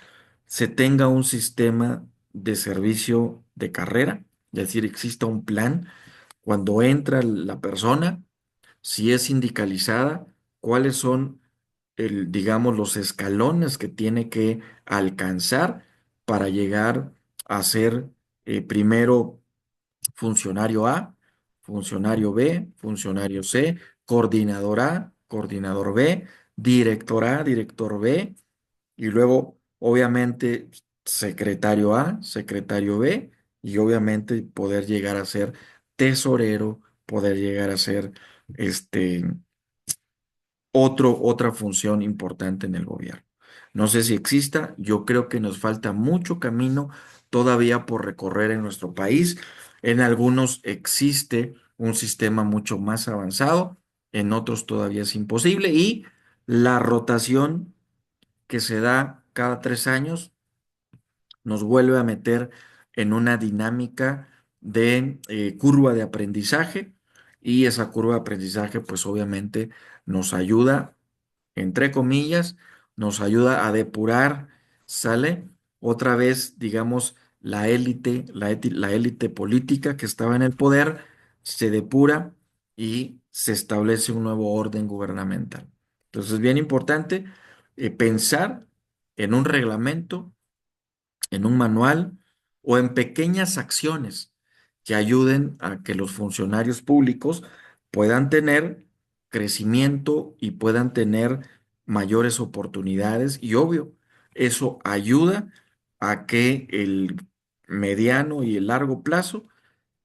se tenga un sistema de servicio de carrera, es decir, exista un plan cuando entra la persona, si es sindicalizada, cuáles son digamos, los escalones que tiene que alcanzar para llegar a ser primero funcionario A, funcionario B, funcionario C, coordinador A, coordinador B, director A, director B, y luego, obviamente, secretario A, secretario B, y obviamente poder llegar a ser tesorero, poder llegar a ser este otra función importante en el gobierno. No sé si exista, yo creo que nos falta mucho camino todavía por recorrer en nuestro país. En algunos existe un sistema mucho más avanzado, en otros todavía es imposible y la rotación que se da cada 3 años nos vuelve a meter en una dinámica de curva de aprendizaje y esa curva de aprendizaje pues obviamente nos ayuda, entre comillas, nos ayuda a depurar, ¿sale? Otra vez, digamos, la élite, la élite política que estaba en el poder se depura y se establece un nuevo orden gubernamental. Entonces es bien importante pensar en un reglamento, en un manual o en pequeñas acciones que ayuden a que los funcionarios públicos puedan tener crecimiento y puedan tener mayores oportunidades y obvio, eso ayuda a que el mediano y el largo plazo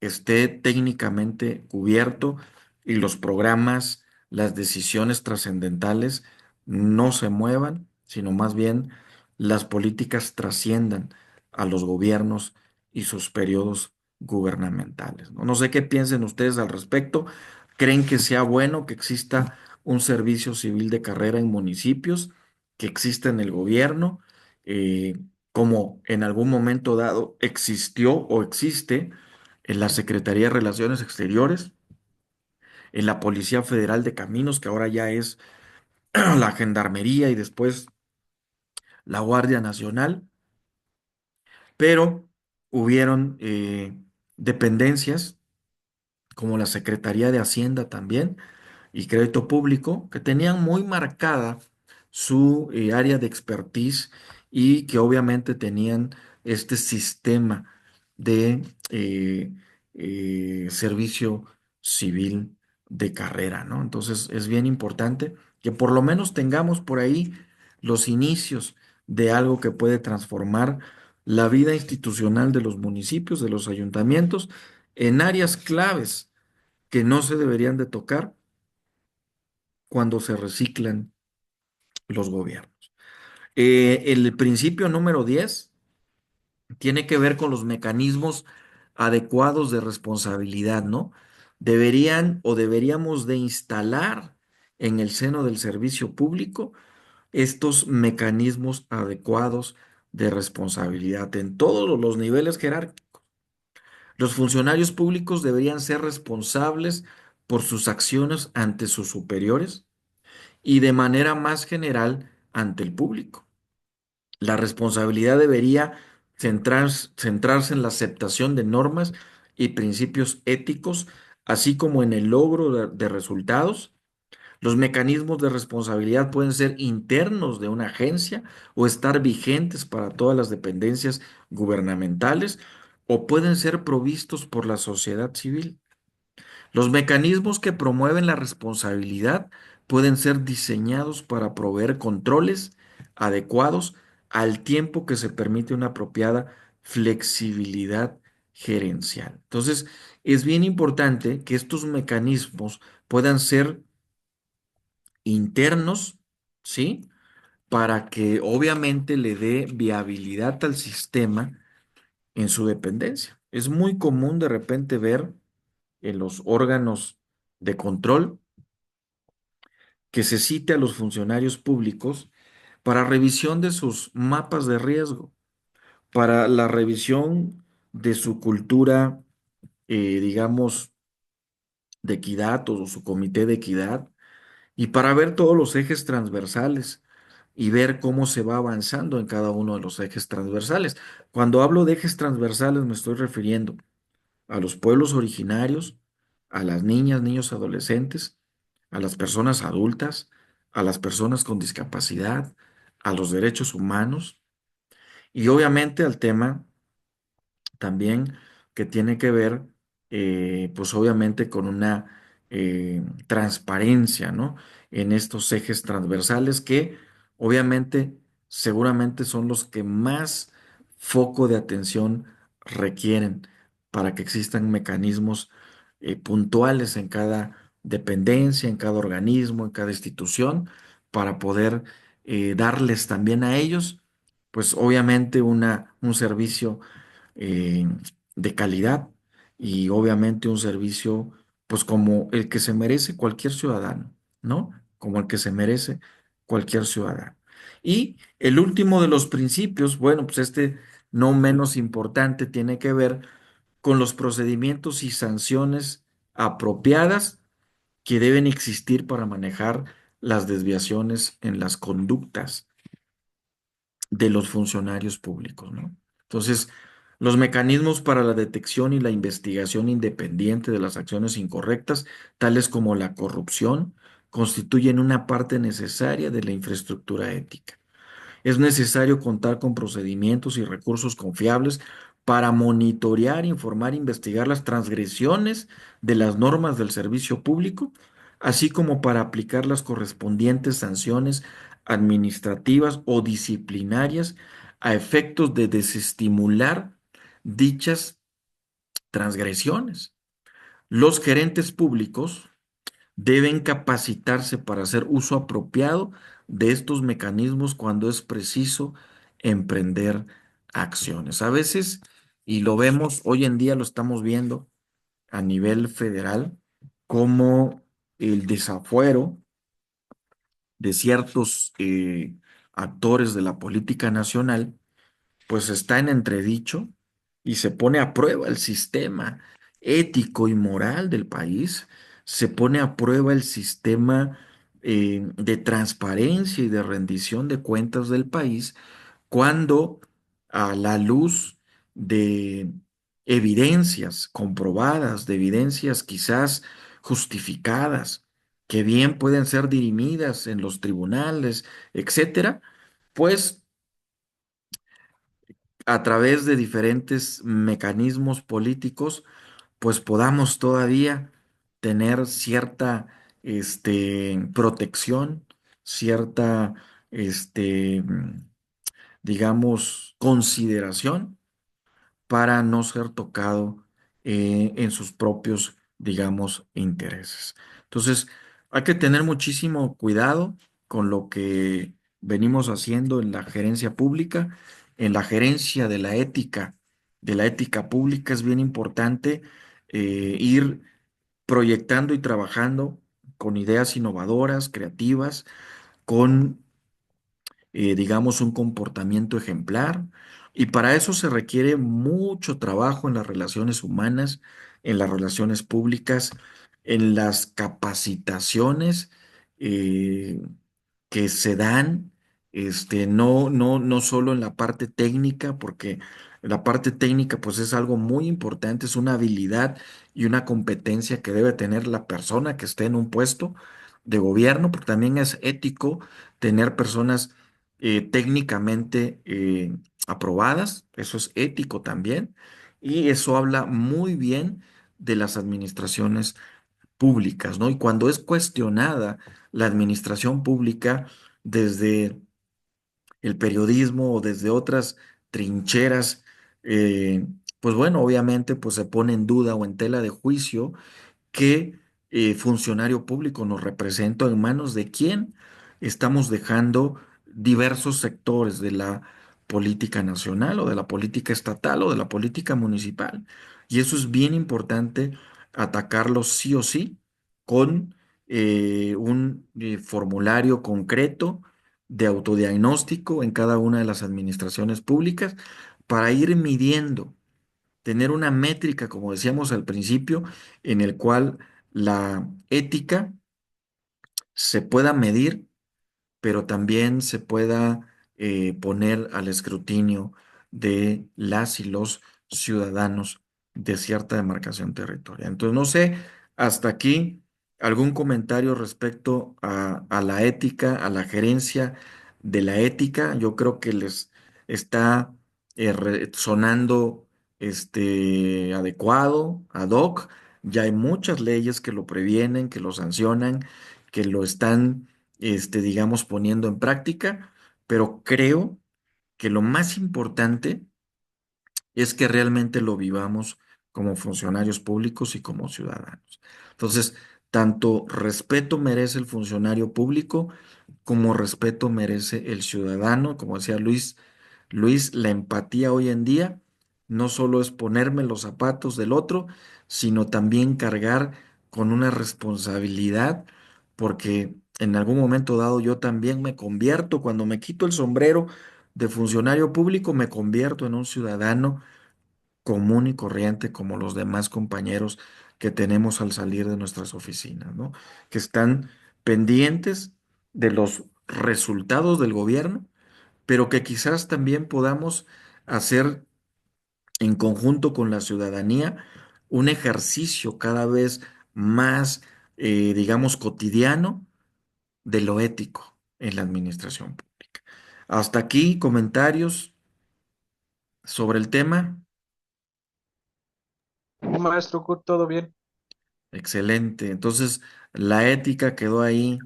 esté técnicamente cubierto y los programas, las decisiones trascendentales no se muevan, sino más bien las políticas trasciendan a los gobiernos y sus periodos gubernamentales, ¿no? No sé qué piensen ustedes al respecto. ¿Creen que sea bueno que exista un servicio civil de carrera en municipios, que exista en el gobierno, eh, como en algún momento dado existió o existe en la Secretaría de Relaciones Exteriores, en la Policía Federal de Caminos, que ahora ya es la Gendarmería y después la Guardia Nacional, pero hubieron dependencias como la Secretaría de Hacienda también y Crédito Público, que tenían muy marcada su área de expertise y que obviamente tenían este sistema de servicio civil de carrera, ¿no? Entonces es bien importante que por lo menos tengamos por ahí los inicios de algo que puede transformar la vida institucional de los municipios, de los ayuntamientos, en áreas claves que no se deberían de tocar cuando se reciclan los gobiernos. El principio número 10 tiene que ver con los mecanismos adecuados de responsabilidad, ¿no? Deberían o deberíamos de instalar en el seno del servicio público estos mecanismos adecuados de responsabilidad en todos los niveles jerárquicos. Los funcionarios públicos deberían ser responsables por sus acciones ante sus superiores y de manera más general ante el público. La responsabilidad debería centrarse en la aceptación de normas y principios éticos, así como en el logro de resultados. Los mecanismos de responsabilidad pueden ser internos de una agencia o estar vigentes para todas las dependencias gubernamentales o pueden ser provistos por la sociedad civil. Los mecanismos que promueven la responsabilidad pueden ser diseñados para proveer controles adecuados al tiempo que se permite una apropiada flexibilidad gerencial. Entonces, es bien importante que estos mecanismos puedan ser internos, ¿sí? Para que obviamente le dé viabilidad al sistema en su dependencia. Es muy común de repente ver en los órganos de control que se cite a los funcionarios públicos para revisión de sus mapas de riesgo, para la revisión de su cultura, digamos, de equidad o su comité de equidad, y para ver todos los ejes transversales y ver cómo se va avanzando en cada uno de los ejes transversales. Cuando hablo de ejes transversales me estoy refiriendo a los pueblos originarios, a las niñas, niños, adolescentes, a las personas adultas, a las personas con discapacidad, a los derechos humanos y obviamente al tema también que tiene que ver, pues obviamente con una transparencia, ¿no? En estos ejes transversales que obviamente seguramente son los que más foco de atención requieren para que existan mecanismos puntuales en cada dependencia, en cada organismo, en cada institución, para poder darles también a ellos, pues obviamente un servicio eh, de calidad y obviamente un servicio pues como el que se merece cualquier ciudadano, ¿no? Como el que se merece cualquier ciudadano. Y el último de los principios, bueno, pues este no menos importante tiene que ver con los procedimientos y sanciones apropiadas que deben existir para manejar las desviaciones en las conductas de los funcionarios públicos, ¿no? Entonces, los mecanismos para la detección y la investigación independiente de las acciones incorrectas, tales como la corrupción, constituyen una parte necesaria de la infraestructura ética. Es necesario contar con procedimientos y recursos confiables para monitorear, informar, investigar las transgresiones de las normas del servicio público, así como para aplicar las correspondientes sanciones administrativas o disciplinarias a efectos de desestimular dichas transgresiones. Los gerentes públicos deben capacitarse para hacer uso apropiado de estos mecanismos cuando es preciso emprender acciones. A veces, y lo vemos, hoy en día lo estamos viendo a nivel federal, como el desafuero de ciertos actores de la política nacional pues está en entredicho y se pone a prueba el sistema ético y moral del país, se pone a prueba el sistema de transparencia y de rendición de cuentas del país cuando a la luz de evidencias comprobadas, de evidencias quizás justificadas, que bien pueden ser dirimidas en los tribunales, etcétera, pues a través de diferentes mecanismos políticos, pues podamos todavía tener cierta protección, cierta, este, digamos, consideración para no ser tocado en sus propios, digamos, intereses. Entonces, hay que tener muchísimo cuidado con lo que venimos haciendo en la gerencia pública, en la gerencia de la ética pública es bien importante ir proyectando y trabajando con ideas innovadoras, creativas, con digamos, un comportamiento ejemplar. Y para eso se requiere mucho trabajo en las relaciones humanas, en las relaciones públicas, en las capacitaciones eh, que se dan, no solo en la parte técnica, porque la parte técnica pues es algo muy importante, es una habilidad y una competencia que debe tener la persona que esté en un puesto de gobierno, porque también es ético tener personas técnicamente aprobadas, eso es ético también, y eso habla muy bien de las administraciones públicas, ¿no? Y cuando es cuestionada la administración pública desde el periodismo o desde otras trincheras, eh, pues bueno, obviamente pues se pone en duda o en tela de juicio qué funcionario público nos representa, en manos de quién estamos dejando diversos sectores de la política nacional o de la política estatal o de la política municipal. Y eso es bien importante atacarlo sí o sí con un formulario concreto de autodiagnóstico en cada una de las administraciones públicas para ir midiendo, tener una métrica, como decíamos al principio, en el cual la ética se pueda medir, pero también se pueda poner al escrutinio de las y los ciudadanos de cierta demarcación territorial. Entonces, no sé, hasta aquí algún comentario respecto a la ética, a la gerencia de la ética. Yo creo que les está sonando adecuado, ad hoc. Ya hay muchas leyes que lo previenen, que lo sancionan, que lo están digamos, poniendo en práctica, pero creo que lo más importante es que realmente lo vivamos como funcionarios públicos y como ciudadanos. Entonces, tanto respeto merece el funcionario público como respeto merece el ciudadano. Como decía Luis, la empatía hoy en día no solo es ponerme los zapatos del otro, sino también cargar con una responsabilidad, porque en algún momento dado yo también me convierto, cuando me quito el sombrero de funcionario público, me convierto en un ciudadano común y corriente como los demás compañeros que tenemos al salir de nuestras oficinas, ¿no? Que están pendientes de los resultados del gobierno, pero que quizás también podamos hacer en conjunto con la ciudadanía un ejercicio cada vez más, digamos, cotidiano de lo ético en la administración pública. Hasta aquí comentarios sobre el tema. Sí, maestro Kurt, todo bien. Excelente. Entonces, la ética quedó ahí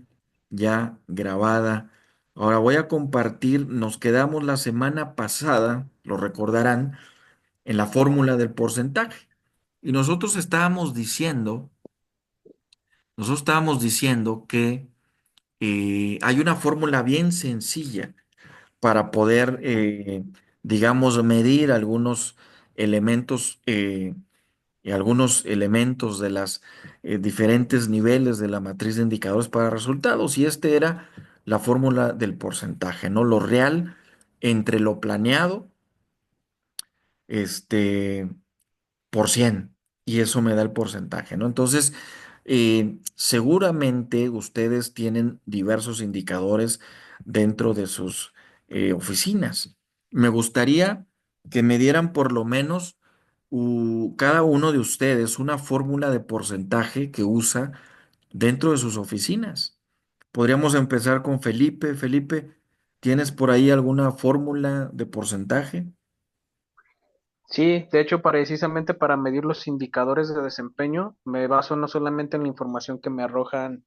ya grabada. Ahora voy a compartir, nos quedamos la semana pasada, lo recordarán, en la fórmula del porcentaje. Y nosotros estábamos diciendo que hay una fórmula bien sencilla para poder, digamos, medir elementos, algunos elementos de las diferentes niveles de la matriz de indicadores para resultados. Y este era la fórmula del porcentaje, ¿no? Lo real entre lo planeado, este, por 100 y eso me da el porcentaje, ¿no? Entonces, seguramente ustedes tienen diversos indicadores dentro de sus oficinas. Me gustaría que me dieran por lo menos cada uno de ustedes una fórmula de porcentaje que usa dentro de sus oficinas. Podríamos empezar con Felipe. Felipe, ¿tienes por ahí alguna fórmula de porcentaje? Sí, de hecho, precisamente para medir los indicadores de desempeño, me baso no solamente en la información que me arrojan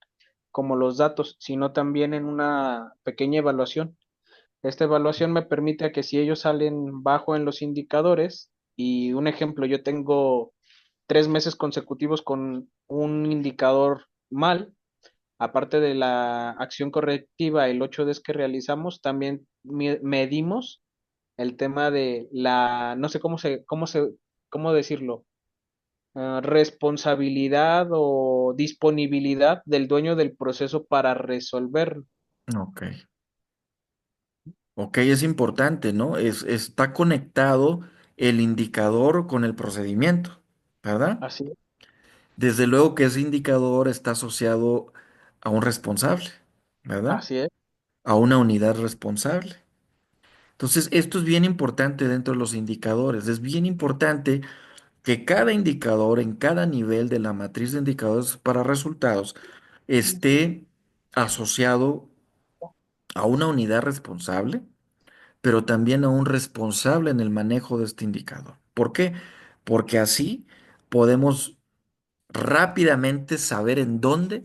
como los datos, sino también en una pequeña evaluación. Esta evaluación me permite que si ellos salen bajo en los indicadores, y un ejemplo, yo tengo 3 meses consecutivos con un indicador mal, aparte de la acción correctiva, el 8D que realizamos, también medimos el tema de la, no sé cómo decirlo, responsabilidad o disponibilidad del dueño del proceso para resolverlo. Ok. Ok, es importante, ¿no? Está conectado el indicador con el procedimiento, ¿verdad? Así, Desde luego que ese indicador está asociado a un responsable, ¿verdad? así es, A una unidad responsable. Entonces, esto es bien importante dentro de los indicadores. Es bien importante que cada indicador en cada nivel de la matriz de indicadores para resultados esté asociado a una unidad responsable, pero también a un responsable en el manejo de este indicador. ¿Por qué? Porque así podemos rápidamente saber en dónde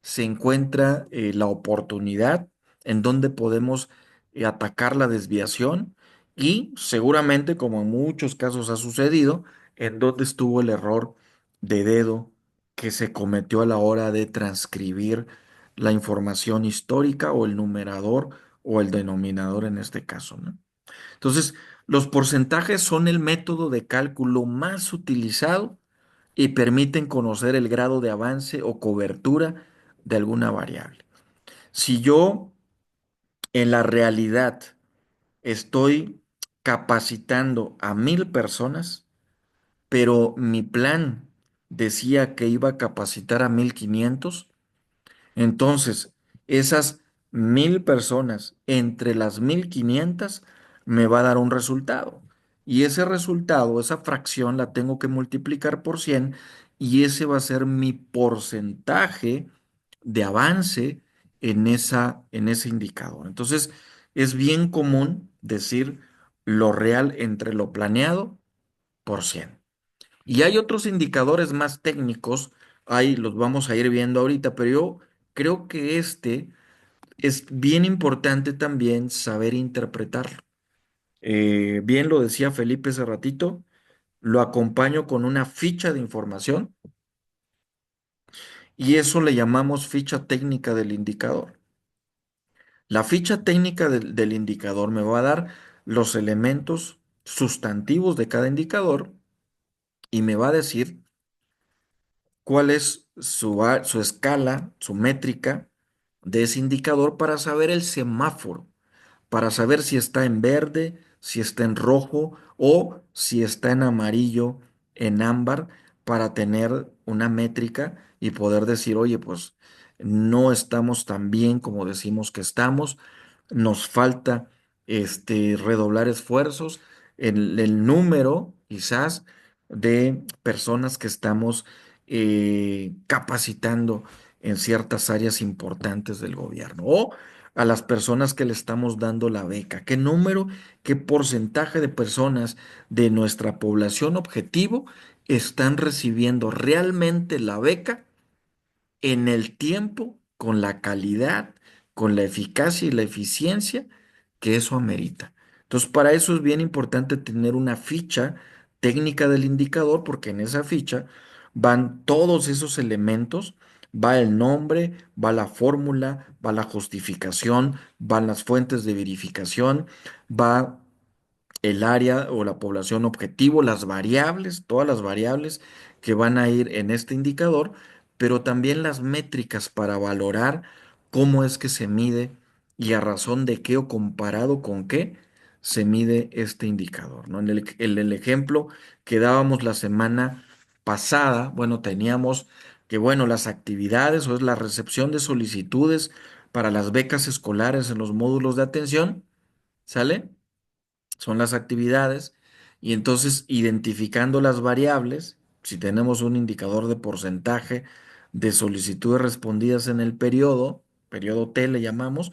se encuentra la oportunidad, en dónde podemos atacar la desviación y seguramente, como en muchos casos ha sucedido, en dónde estuvo el error de dedo que se cometió a la hora de transcribir la información histórica o el numerador o el denominador en este caso, ¿no? Entonces, los porcentajes son el método de cálculo más utilizado y permiten conocer el grado de avance o cobertura de alguna variable. Si yo en la realidad estoy capacitando a 1,000 personas, pero mi plan decía que iba a capacitar a 1,500, entonces, esas 1,000 personas entre las 1,500 me va a dar un resultado. Y ese resultado, esa fracción, la tengo que multiplicar por 100 y ese va a ser mi porcentaje de avance en ese indicador. Entonces, es bien común decir lo real entre lo planeado por 100. Y hay otros indicadores más técnicos, ahí los vamos a ir viendo ahorita, pero yo creo que este es bien importante también saber interpretarlo. Bien lo decía Felipe hace ratito, lo acompaño con una ficha de información y eso le llamamos ficha técnica del indicador. La ficha técnica del indicador me va a dar los elementos sustantivos de cada indicador y me va a decir cuál es su escala, su métrica de ese indicador para saber el semáforo, para saber si está en verde, si está en rojo o si está en amarillo, en ámbar, para tener una métrica y poder decir, oye, pues no estamos tan bien como decimos que estamos, nos falta redoblar esfuerzos en el número quizás de personas que estamos capacitando en ciertas áreas importantes del gobierno o a las personas que le estamos dando la beca. ¿Qué número, qué porcentaje de personas de nuestra población objetivo están recibiendo realmente la beca en el tiempo, con la calidad, con la eficacia y la eficiencia que eso amerita. Entonces, para eso es bien importante tener una ficha técnica del indicador, porque en esa ficha van todos esos elementos, va el nombre, va la fórmula, va la justificación, van las fuentes de verificación, va el área o la población objetivo, las variables, todas las variables que van a ir en este indicador, pero también las métricas para valorar cómo es que se mide y a razón de qué o comparado con qué se mide este indicador, ¿no? En el ejemplo que dábamos la semana pasada, bueno, teníamos que, bueno, las actividades o es la recepción de solicitudes para las becas escolares en los módulos de atención, ¿sale? Son las actividades, y entonces identificando las variables, si tenemos un indicador de porcentaje de solicitudes respondidas en el periodo T le llamamos,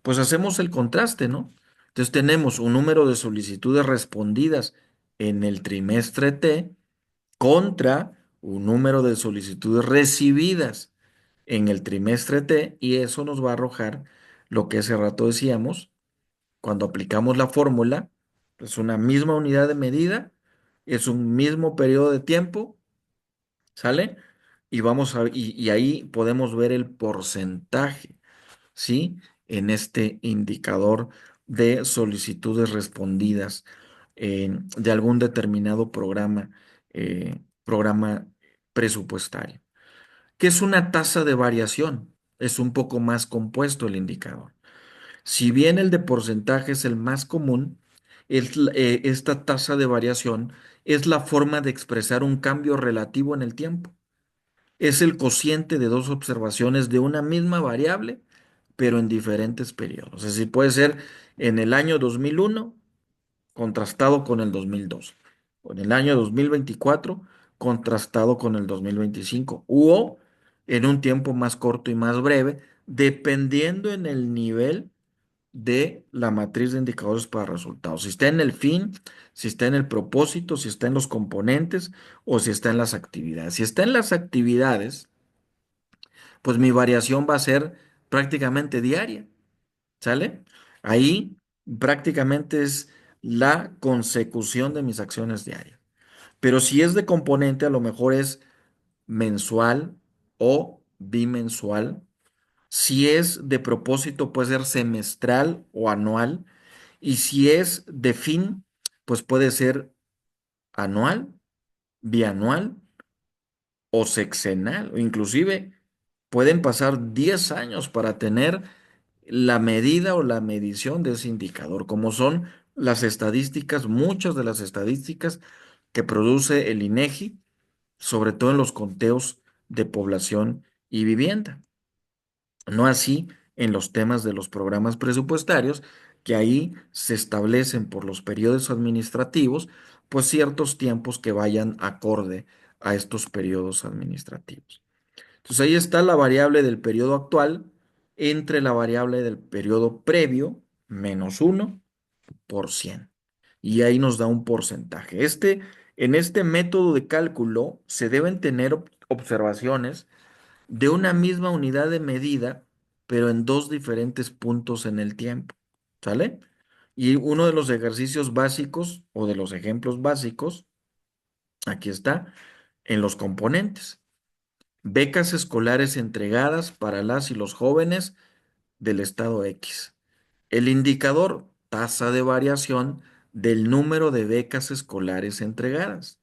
pues hacemos el contraste, ¿no? Entonces tenemos un número de solicitudes respondidas en el trimestre T contra un número de solicitudes recibidas en el trimestre T, y eso nos va a arrojar lo que hace rato decíamos cuando aplicamos la fórmula. Es una misma unidad de medida, es un mismo periodo de tiempo, ¿sale? Y ahí podemos ver el porcentaje, ¿sí? En este indicador de solicitudes respondidas de algún determinado programa presupuestario. ¿Qué es una tasa de variación? Es un poco más compuesto el indicador. Si bien el de porcentaje es el más común, esta tasa de variación es la forma de expresar un cambio relativo en el tiempo. Es el cociente de dos observaciones de una misma variable, pero en diferentes periodos. Es decir, puede ser en el año 2001 contrastado con el 2002, o en el año 2024 contrastado con el 2025, o en un tiempo más corto y más breve, dependiendo en el nivel de la matriz de indicadores para resultados. Si está en el fin, si está en el propósito, si está en los componentes o si está en las actividades. Si está en las actividades, pues mi variación va a ser prácticamente diaria, ¿sale? Ahí prácticamente es la consecución de mis acciones diarias. Pero si es de componente, a lo mejor es mensual o bimensual. Si es de propósito, puede ser semestral o anual. Y si es de fin, pues puede ser anual, bianual o sexenal. O inclusive pueden pasar 10 años para tener la medida o la medición de ese indicador, como son las estadísticas, muchas de las estadísticas que produce el INEGI, sobre todo en los conteos de población y vivienda. No así en los temas de los programas presupuestarios, que ahí se establecen por los periodos administrativos, pues ciertos tiempos que vayan acorde a estos periodos administrativos. Entonces ahí está la variable del periodo actual entre la variable del periodo previo, -1%. Y ahí nos da un porcentaje. En este método de cálculo se deben tener observaciones de una misma unidad de medida, pero en dos diferentes puntos en el tiempo, ¿sale? Y uno de los ejercicios básicos o de los ejemplos básicos, aquí está, en los componentes. Becas escolares entregadas para las y los jóvenes del estado X. El indicador, tasa de variación del número de becas escolares entregadas.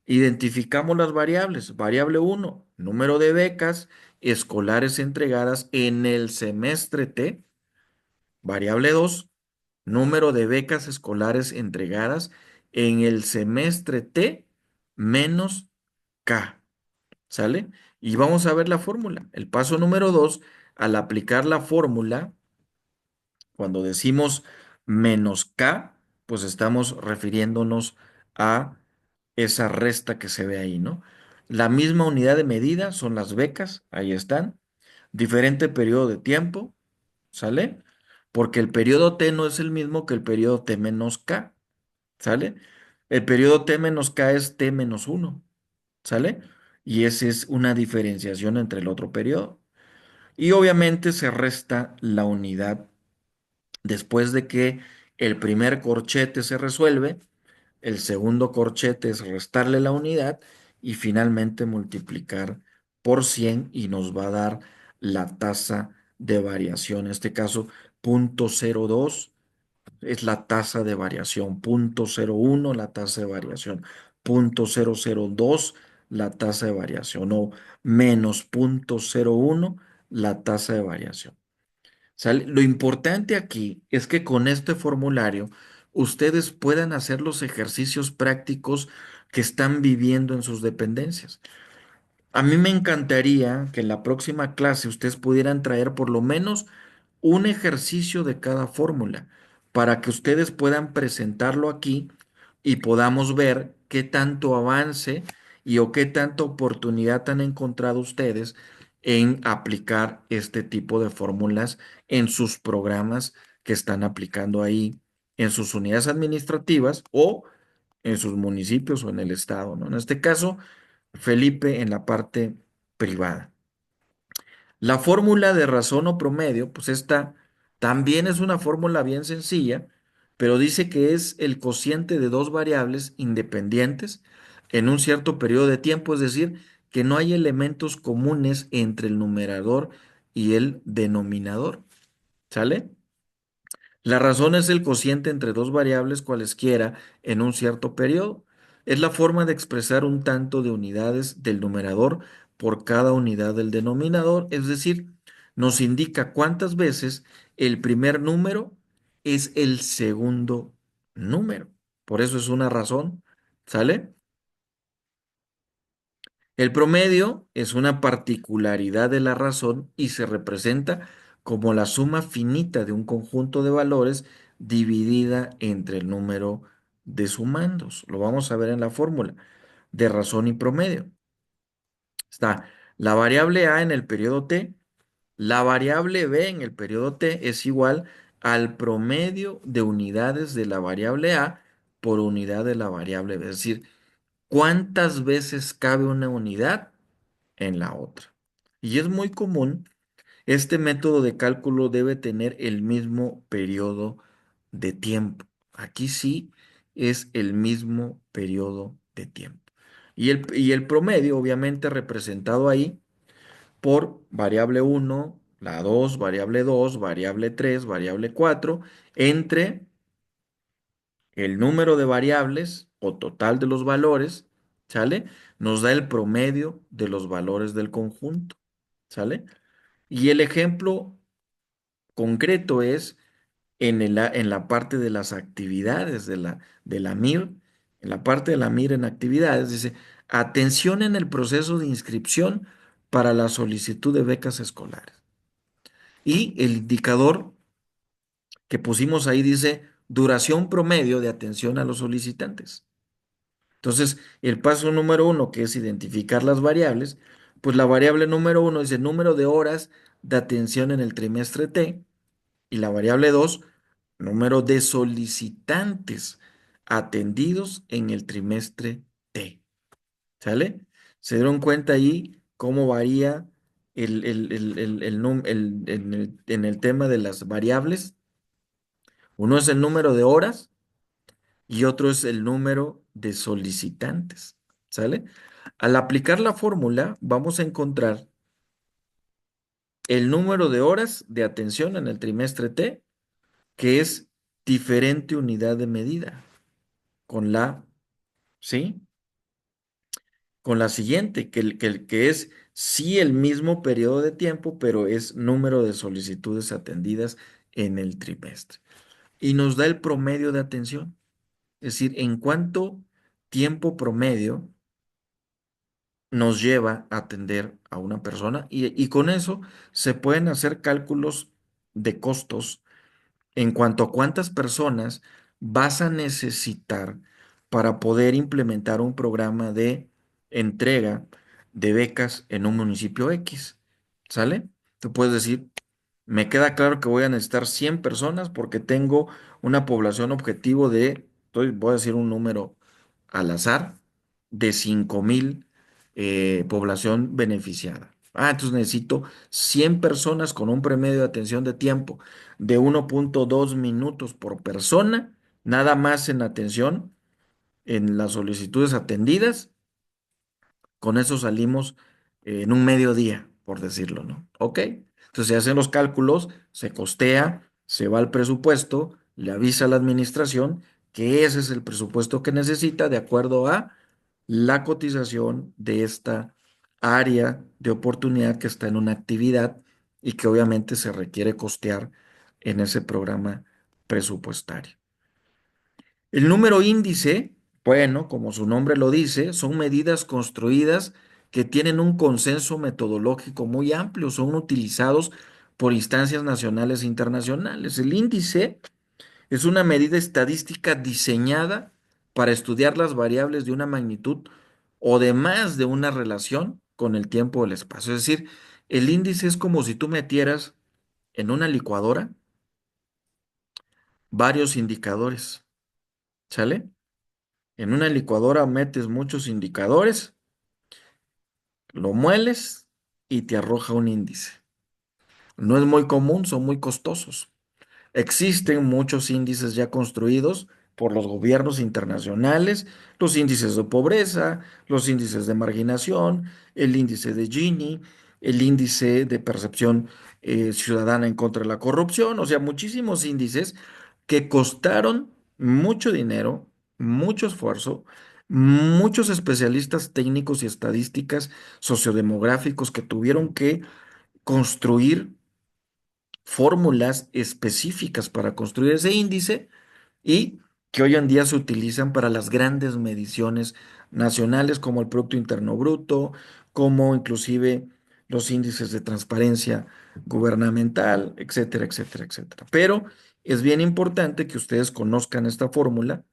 Identificamos las variables. Variable uno, número de becas escolares entregadas en el semestre T. Variable 2, número de becas escolares entregadas en el semestre T menos K. ¿Sale? Y vamos a ver la fórmula. El paso número 2, al aplicar la fórmula, cuando decimos menos K, pues estamos refiriéndonos a esa resta que se ve ahí, ¿no? La misma unidad de medida son las becas, ahí están. Diferente periodo de tiempo, ¿sale? Porque el periodo T no es el mismo que el periodo T menos K, ¿sale? El periodo T menos K es T menos uno, ¿sale? Y esa es una diferenciación entre el otro periodo. Y obviamente se resta la unidad después de que el primer corchete se resuelve. El segundo corchete es restarle la unidad y finalmente multiplicar por 100 y nos va a dar la tasa de variación. En este caso, 0.02 es la tasa de variación, 0.01 la tasa de variación, 0.002 la tasa de variación o menos 0.01 la tasa de variación. ¿Sale? Lo importante aquí es que con este formulario ustedes puedan hacer los ejercicios prácticos que están viviendo en sus dependencias. A mí me encantaría que en la próxima clase ustedes pudieran traer por lo menos un ejercicio de cada fórmula para que ustedes puedan presentarlo aquí y podamos ver qué tanto avance y o qué tanta oportunidad han encontrado ustedes en aplicar este tipo de fórmulas en sus programas que están aplicando ahí en sus unidades administrativas o en sus municipios o en el estado, ¿no? En este caso, Felipe en la parte privada. La fórmula de razón o promedio, pues esta también es una fórmula bien sencilla, pero dice que es el cociente de dos variables independientes en un cierto periodo de tiempo, es decir, que no hay elementos comunes entre el numerador y el denominador. ¿Sale? La razón es el cociente entre dos variables cualesquiera en un cierto periodo. Es la forma de expresar un tanto de unidades del numerador por cada unidad del denominador, es decir, nos indica cuántas veces el primer número es el segundo número. Por eso es una razón, ¿sale? El promedio es una particularidad de la razón y se representa como la suma finita de un conjunto de valores dividida entre el número de sumandos. Lo vamos a ver en la fórmula de razón y promedio. Está la variable A en el periodo T, la variable B en el periodo T es igual al promedio de unidades de la variable A por unidad de la variable B. Es decir, ¿cuántas veces cabe una unidad en la otra? Y es muy común, este método de cálculo debe tener el mismo periodo de tiempo. Aquí sí es el mismo periodo de tiempo. Y el promedio, obviamente, representado ahí por variable uno, la 2, variable 3, variable 4, entre el número de variables o total de los valores, ¿sale? Nos da el promedio de los valores del conjunto, ¿sale? Y el ejemplo concreto es en la parte de las actividades de la MIR, en la parte de la MIR en actividades, dice, atención en el proceso de inscripción para la solicitud de becas escolares. Y el indicador que pusimos ahí dice duración promedio de atención a los solicitantes. Entonces, el paso número uno, que es identificar las variables, pues la variable número uno dice número de horas de atención en el trimestre T y la variable 2, número de solicitantes atendidos en el trimestre T. ¿Sale? ¿Se dieron cuenta ahí cómo varía en el tema de las variables? Uno es el número de horas y otro es el número de solicitantes. ¿Sale? Al aplicar la fórmula, vamos a encontrar el número de horas de atención en el trimestre T, que es diferente unidad de medida, con la, ¿sí? Con la siguiente, que es sí el mismo periodo de tiempo, pero es número de solicitudes atendidas en el trimestre. Y nos da el promedio de atención, es decir, en cuánto tiempo promedio nos lleva a atender a una persona y con eso se pueden hacer cálculos de costos en cuanto a cuántas personas vas a necesitar para poder implementar un programa de entrega de becas en un municipio X. ¿Sale? Tú puedes decir, me queda claro que voy a necesitar 100 personas porque tengo una población objetivo de, voy a decir un número al azar de 5,000 población beneficiada. Entonces necesito 100 personas con un promedio de atención de tiempo de 1,2 minutos por persona, nada más en atención, en las solicitudes atendidas. Con eso salimos en un mediodía, por decirlo, ¿no? ¿Ok? Entonces se hacen los cálculos, se costea, se va al presupuesto, le avisa a la administración que ese es el presupuesto que necesita de acuerdo a la cotización de esta área de oportunidad que está en una actividad y que obviamente se requiere costear en ese programa presupuestario. El número índice, bueno, como su nombre lo dice, son medidas construidas que tienen un consenso metodológico muy amplio, son utilizados por instancias nacionales e internacionales. El índice es una medida estadística diseñada para estudiar las variables de una magnitud o de más de una relación con el tiempo o el espacio. Es decir, el índice es como si tú metieras en una licuadora varios indicadores, ¿sale? En una licuadora metes muchos indicadores, lo mueles y te arroja un índice. No es muy común, son muy costosos. Existen muchos índices ya construidos por los gobiernos internacionales, los índices de pobreza, los índices de marginación, el índice de Gini, el índice de percepción ciudadana en contra de la corrupción, o sea, muchísimos índices que costaron mucho dinero, mucho esfuerzo, muchos especialistas técnicos y estadísticas sociodemográficos que tuvieron que construir fórmulas específicas para construir ese índice y que hoy en día se utilizan para las grandes mediciones nacionales como el Producto Interno Bruto, como inclusive los índices de transparencia gubernamental, etcétera, etcétera, etcétera. Pero es bien importante que ustedes conozcan esta fórmula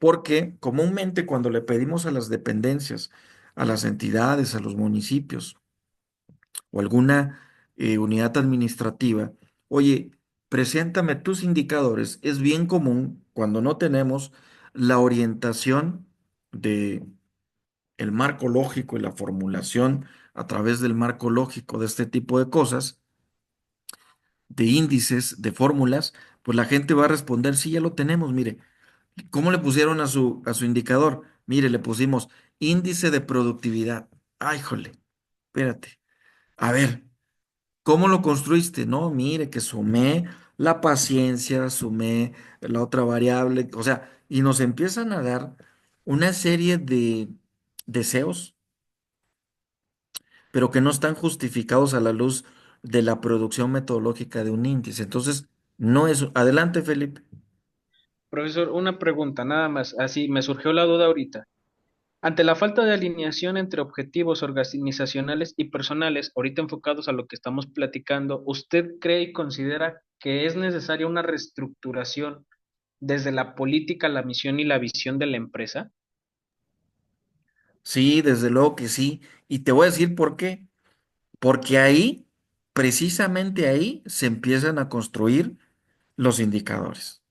porque comúnmente cuando le pedimos a las dependencias, a las entidades, a los municipios, o alguna unidad administrativa, oye, preséntame tus indicadores. Es bien común cuando no tenemos la orientación de el marco lógico y la formulación a través del marco lógico de este tipo de cosas, de índices, de fórmulas, pues la gente va a responder, sí, ya lo tenemos, mire, ¿cómo le pusieron a su indicador? Mire, le pusimos índice de productividad. Ay, jole, espérate. A ver, ¿cómo lo construiste? No, mire que sumé la paciencia, sumé la otra variable, o sea, y nos empiezan a dar una serie de deseos, pero que no están justificados a la luz de la producción metodológica de un índice. Entonces, no es... Adelante, Felipe. Profesor, una pregunta nada más, así me surgió la duda ahorita. Ante la falta de alineación entre objetivos organizacionales y personales, ahorita enfocados a lo que estamos platicando, ¿usted cree y considera que es necesaria una reestructuración desde la política, la misión y la visión de la empresa? Sí, desde luego que sí. Y te voy a decir por qué. Porque ahí, precisamente ahí, se empiezan a construir los indicadores.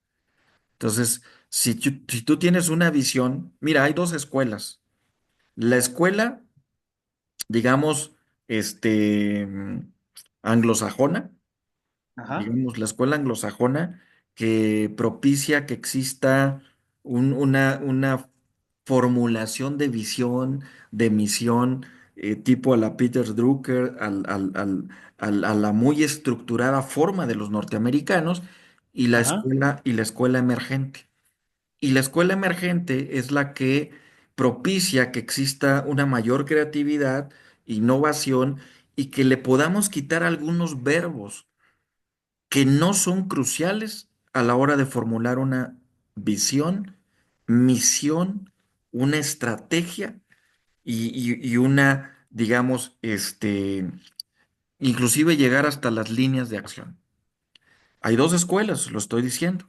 Entonces, si tú tienes una visión, mira, hay dos escuelas. La escuela, digamos, anglosajona, Ajá, digamos, la escuela anglosajona que propicia que exista una formulación de visión, de misión, tipo a la Peter Drucker, a la muy estructurada forma de los norteamericanos, ajá. y la escuela emergente. Y la escuela emergente es la que propicia que exista una mayor creatividad, innovación y que le podamos quitar algunos verbos que no son cruciales a la hora de formular una visión, misión, una estrategia y una, digamos, inclusive llegar hasta las líneas de acción. Hay dos escuelas, lo estoy diciendo.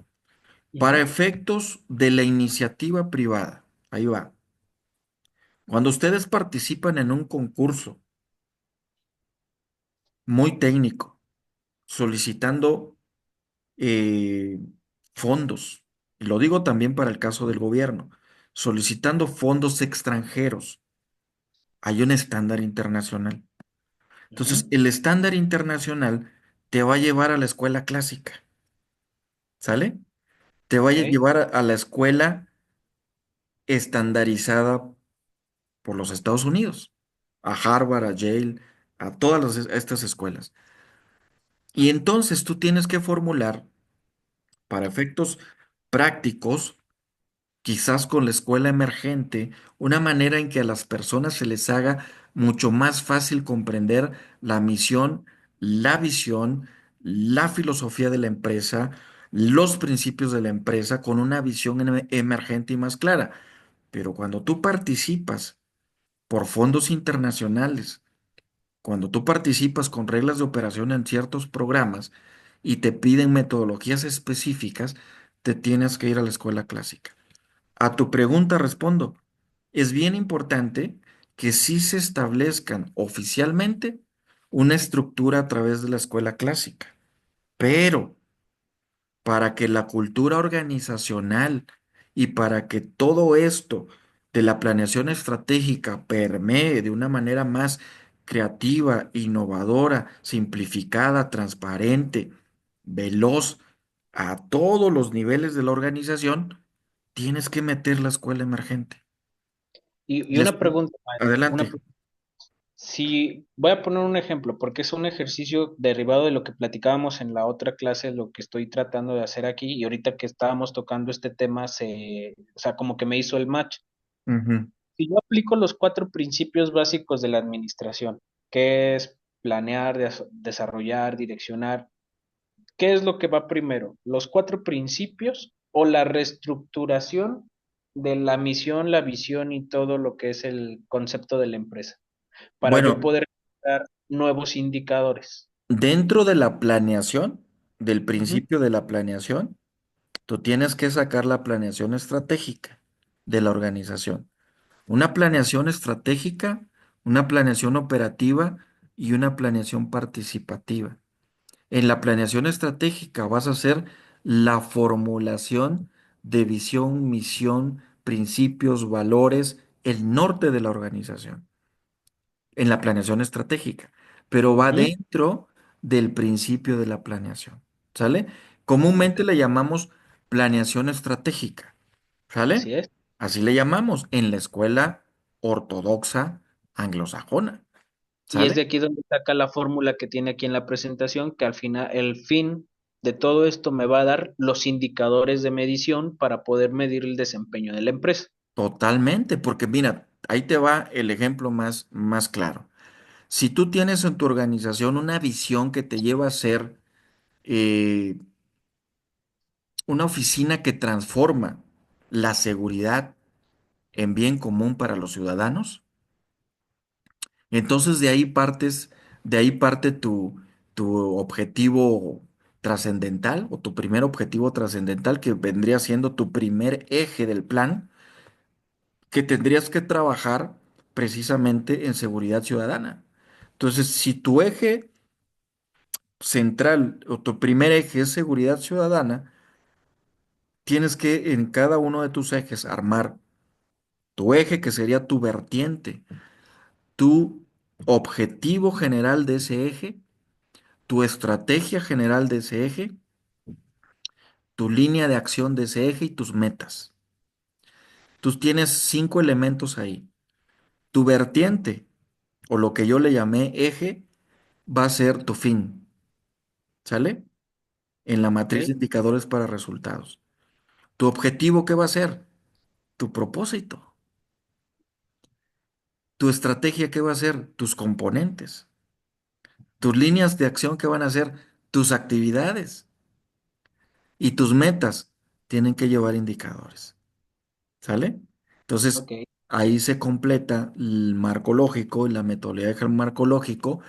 Para Ujú. efectos de la iniciativa privada, ahí va. Cuando ustedes participan en un concurso muy técnico, solicitando eh, fondos, y lo digo también para el caso del gobierno, solicitando fondos extranjeros. Hay un estándar internacional. Entonces, Ujú. el estándar internacional te va a llevar a la escuela clásica, ¿sale? Te va a Ok. llevar a la escuela estandarizada por los Estados Unidos, a Harvard, a Yale, a todas estas escuelas. Y entonces tú tienes que formular, para efectos prácticos, quizás con la escuela emergente, una manera en que a las personas se les haga mucho más fácil comprender la misión, la visión, la filosofía de la empresa, los principios de la empresa con una visión emergente y más clara. Pero cuando tú participas por fondos internacionales, cuando tú participas con reglas de operación en ciertos programas y te piden metodologías específicas, te tienes que ir a la escuela clásica. A tu pregunta respondo, es bien importante que sí se establezcan oficialmente una estructura a través de la escuela clásica, pero para que la cultura organizacional y para que todo esto de la planeación estratégica permee de una manera más creativa, innovadora, simplificada, transparente, veloz a todos los niveles de la organización, tienes que meter la escuela emergente. Y Y una esto, pregunta, maestro, adelante. si voy a poner un ejemplo, porque es un ejercicio derivado de lo que platicábamos en la otra clase, lo que estoy tratando de hacer aquí, y ahorita que estábamos tocando este tema, o sea, como que me hizo el match. Ujú. Si yo aplico los cuatro principios básicos de la administración, que es planear, desarrollar, direccionar, ¿qué es lo que va primero? ¿Los cuatro principios o la reestructuración de la misión, la visión y todo lo que es el concepto de la empresa? Para yo Bueno, poder dar nuevos indicadores. dentro de la planeación, del Ujú. principio de la planeación, tú tienes que sacar la planeación estratégica de la organización. Una planeación estratégica, una planeación operativa y una planeación participativa. En la planeación estratégica vas a hacer la formulación de visión, misión, principios, valores, el norte de la organización. En la planeación estratégica, pero va Ujú. dentro del principio de la planeación, ¿sale? Ok, Comúnmente le llamamos planeación estratégica, ¿sale? así es. Así le llamamos en la escuela ortodoxa anglosajona, Y es ¿sale? de aquí donde saca la fórmula que tiene aquí en la presentación, que al final, el fin de todo esto me va a dar los indicadores de medición para poder medir el desempeño de la empresa. Totalmente, porque mira, ahí te va el ejemplo más claro. Si tú tienes en tu organización una visión que te lleva a ser eh, una oficina que transforma la seguridad en bien común para los ciudadanos, entonces de ahí parte tu objetivo trascendental o tu primer objetivo trascendental que vendría siendo tu primer eje del plan, que tendrías que trabajar precisamente en seguridad ciudadana. Entonces, si tu eje central o tu primer eje es seguridad ciudadana, tienes que en cada uno de tus ejes armar tu eje, que sería tu vertiente, tu objetivo general de ese eje, tu estrategia general de ese eje, tu línea de acción de ese eje y tus metas. Tú tienes 5 elementos ahí. Tu vertiente, o lo que yo le llamé eje, va a ser tu fin, ¿sale? En la matriz de Ok, indicadores para resultados. Tu objetivo, ¿qué va a ser? Tu propósito. Tu estrategia, ¿qué va a ser? Tus componentes. Tus líneas de acción, ¿qué van a ser? Tus actividades. Y tus metas tienen que llevar indicadores. ¿Sale? Entonces, ok, ahí se completa el marco lógico y la metodología del marco lógico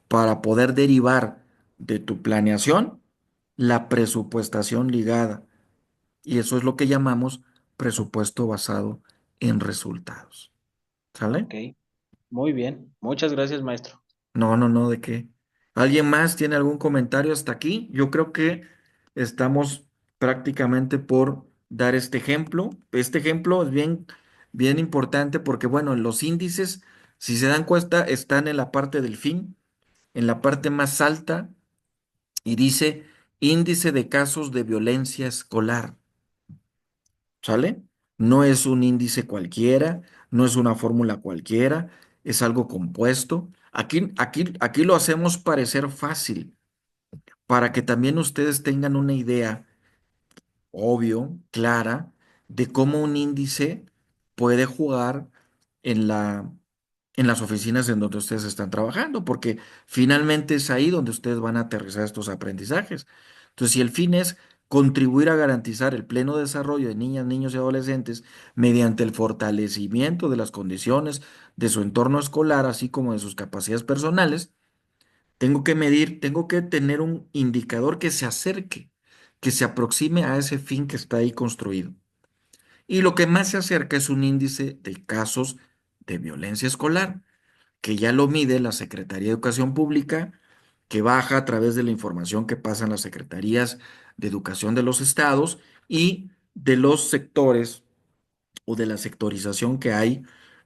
para poder derivar de tu planeación la presupuestación ligada. Y eso es lo que llamamos presupuesto basado en resultados. ¿Sale? ok. Muy bien. Muchas gracias, maestro. No, no, no, ¿de qué? ¿Alguien más tiene algún comentario hasta aquí? Yo creo que estamos prácticamente por dar este ejemplo. Este ejemplo es bien bien importante porque, bueno, los índices, si se dan cuenta, están en la parte del fin, en la parte más alta, y dice índice de casos de violencia escolar, ¿sale? No es un índice cualquiera, no es una fórmula cualquiera, es algo compuesto. Aquí lo hacemos parecer fácil para que también ustedes tengan una idea obvio, clara, de cómo un índice puede jugar en en las oficinas en donde ustedes están trabajando, porque finalmente es ahí donde ustedes van a aterrizar estos aprendizajes. Entonces, si el fin es contribuir a garantizar el pleno desarrollo de niñas, niños y adolescentes mediante el fortalecimiento de las condiciones de su entorno escolar, así como de sus capacidades personales, tengo que medir, tengo que tener un indicador que se acerque, que se aproxime a ese fin que está ahí construido. Y lo que más se acerca es un índice de casos de violencia escolar, que ya lo mide la Secretaría de Educación Pública, que baja a través de la información que pasan las secretarías de educación de los estados y de los sectores o de la sectorización que hay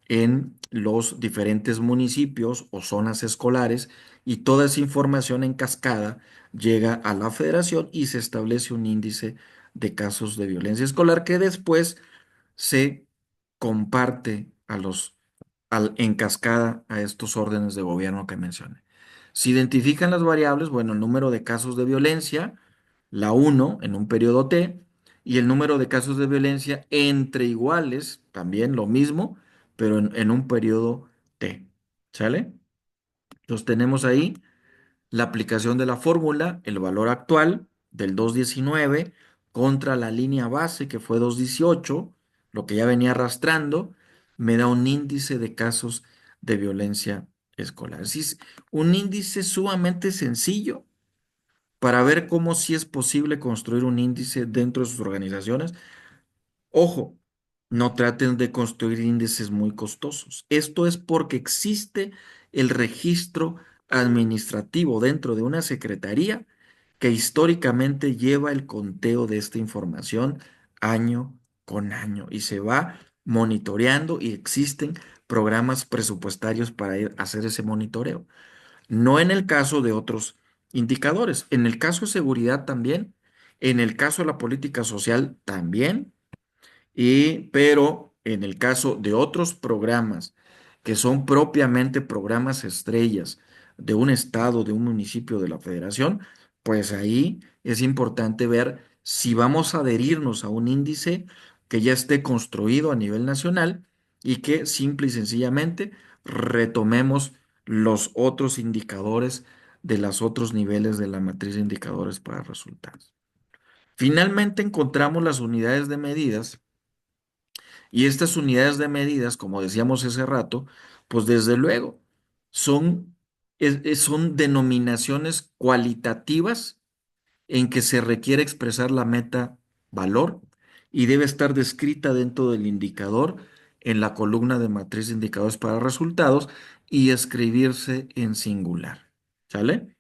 en los diferentes municipios o zonas escolares, y toda esa información en cascada llega a la federación y se establece un índice de casos de violencia escolar que después se comparte en cascada a estos órdenes de gobierno que mencioné. Se identifican las variables, bueno, el número de casos de violencia, la uno en un periodo T, y el número de casos de violencia entre iguales, también lo mismo, pero en un periodo T. ¿Sale? Entonces tenemos ahí la aplicación de la fórmula, el valor actual del 2,19 contra la línea base que fue 2,18, lo que ya venía arrastrando, me da un índice de casos de violencia escolar. Es un índice sumamente sencillo para ver cómo sí es posible construir un índice dentro de sus organizaciones. Ojo, no traten de construir índices muy costosos. Esto es porque existe el registro administrativo dentro de una secretaría que históricamente lleva el conteo de esta información año con año y se va monitoreando, y existen programas presupuestarios para hacer ese monitoreo. No en el caso de otros indicadores, en el caso de seguridad también, en el caso de la política social también, pero en el caso de otros programas que son propiamente programas estrellas de un estado, de un municipio, de la federación, pues ahí es importante ver si vamos a adherirnos a un índice que ya esté construido a nivel nacional y que simple y sencillamente retomemos los otros indicadores de los otros niveles de la matriz de indicadores para resultados. Finalmente encontramos las unidades de medidas, y estas unidades de medidas, como decíamos hace rato, pues desde luego son, son denominaciones cualitativas en que se requiere expresar la meta valor y debe estar descrita dentro del indicador en la columna de matriz de indicadores para resultados y escribirse en singular. ¿Sale?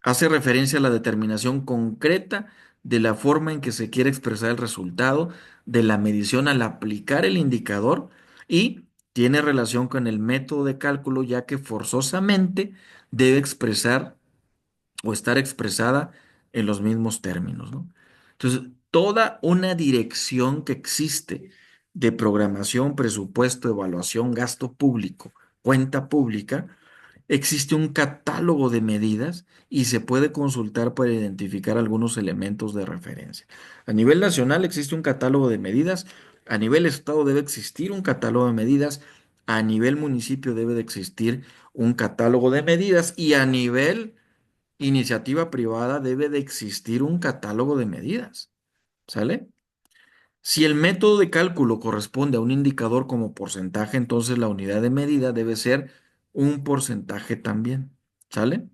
Hace referencia a la determinación concreta de la forma en que se quiere expresar el resultado de la medición al aplicar el indicador, y tiene relación con el método de cálculo, ya que forzosamente debe expresar o estar expresada en los mismos términos, ¿no? Entonces, toda una dirección que existe de programación, presupuesto, evaluación, gasto público, cuenta pública, existe un catálogo de medidas y se puede consultar para identificar algunos elementos de referencia. A nivel nacional existe un catálogo de medidas, a nivel estado debe existir un catálogo de medidas, a nivel municipio debe de existir un catálogo de medidas, y a nivel iniciativa privada debe de existir un catálogo de medidas. ¿Sale? Si el método de cálculo corresponde a un indicador como porcentaje, entonces la unidad de medida debe ser un porcentaje también. ¿Sale?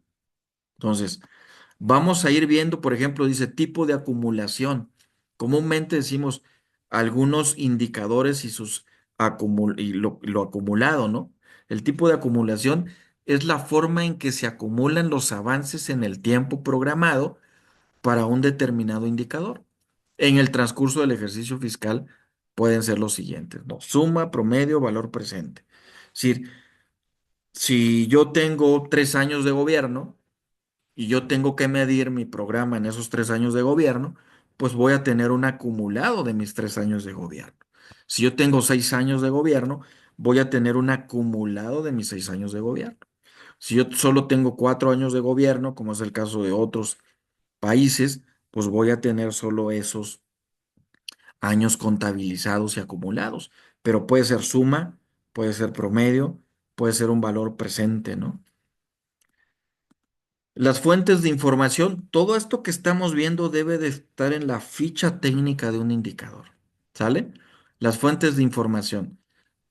Entonces, vamos a ir viendo, por ejemplo, dice tipo de acumulación. Comúnmente decimos algunos indicadores y lo acumulado, ¿no? El tipo de acumulación es la forma en que se acumulan los avances en el tiempo programado para un determinado indicador en el transcurso del ejercicio fiscal pueden ser los siguientes, ¿no? Suma, promedio, valor presente. Es decir, si yo tengo 3 años de gobierno y yo tengo que medir mi programa en esos 3 años de gobierno, pues voy a tener un acumulado de mis 3 años de gobierno. Si yo tengo 6 años de gobierno, voy a tener un acumulado de mis 6 años de gobierno. Si yo solo tengo 4 años de gobierno, como es el caso de otros países, pues voy a tener solo esos años contabilizados y acumulados. Pero puede ser suma, puede ser promedio, puede ser un valor presente, ¿no? Las fuentes de información, todo esto que estamos viendo debe de estar en la ficha técnica de un indicador, ¿sale? Las fuentes de información,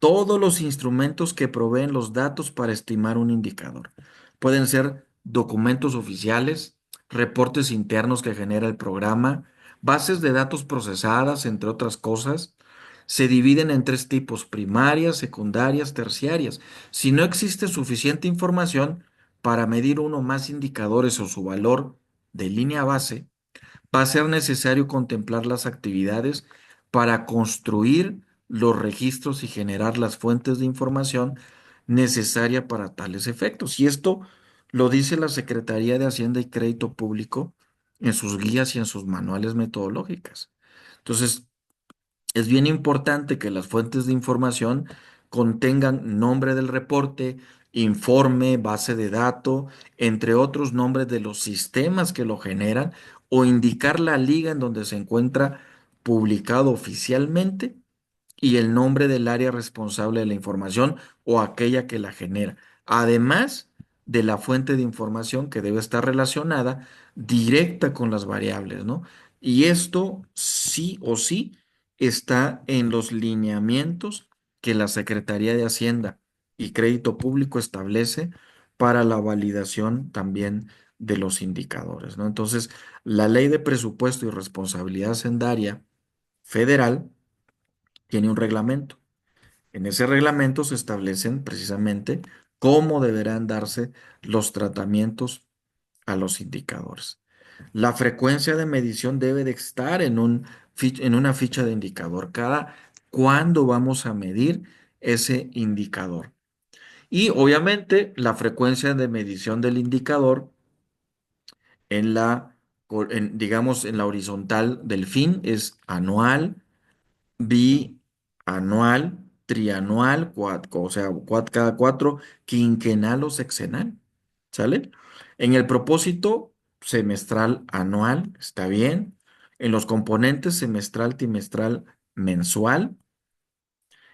todos los instrumentos que proveen los datos para estimar un indicador. Pueden ser documentos oficiales, reportes internos que genera el programa, bases de datos procesadas, entre otras cosas. Se dividen en tres tipos: primarias, secundarias, terciarias. Si no existe suficiente información para medir uno o más indicadores o su valor de línea base, va a ser necesario contemplar las actividades para construir los registros y generar las fuentes de información necesaria para tales efectos. Y esto lo dice la Secretaría de Hacienda y Crédito Público en sus guías y en sus manuales metodológicas. Entonces, es bien importante que las fuentes de información contengan nombre del reporte, informe, base de datos, entre otros nombres de los sistemas que lo generan, o indicar la liga en donde se encuentra publicado oficialmente y el nombre del área responsable de la información o aquella que la genera, además de la fuente de información que debe estar relacionada directa con las variables, ¿no? Y esto sí o sí está en los lineamientos que la Secretaría de Hacienda y Crédito Público establece para la validación también de los indicadores, ¿no? Entonces, la Ley de Presupuesto y Responsabilidad Hacendaria Federal tiene un reglamento. En ese reglamento se establecen precisamente cómo deberán darse los tratamientos a los indicadores. La frecuencia de medición debe de estar en una ficha de indicador. Cada cuándo vamos a medir ese indicador. Y obviamente la frecuencia de medición del indicador en digamos, en la horizontal del fin es anual, bianual, trianual, o sea, cada cuatro, quinquenal o sexenal. ¿Sale? En el propósito semestral, anual, está bien. En los componentes semestral, trimestral, mensual.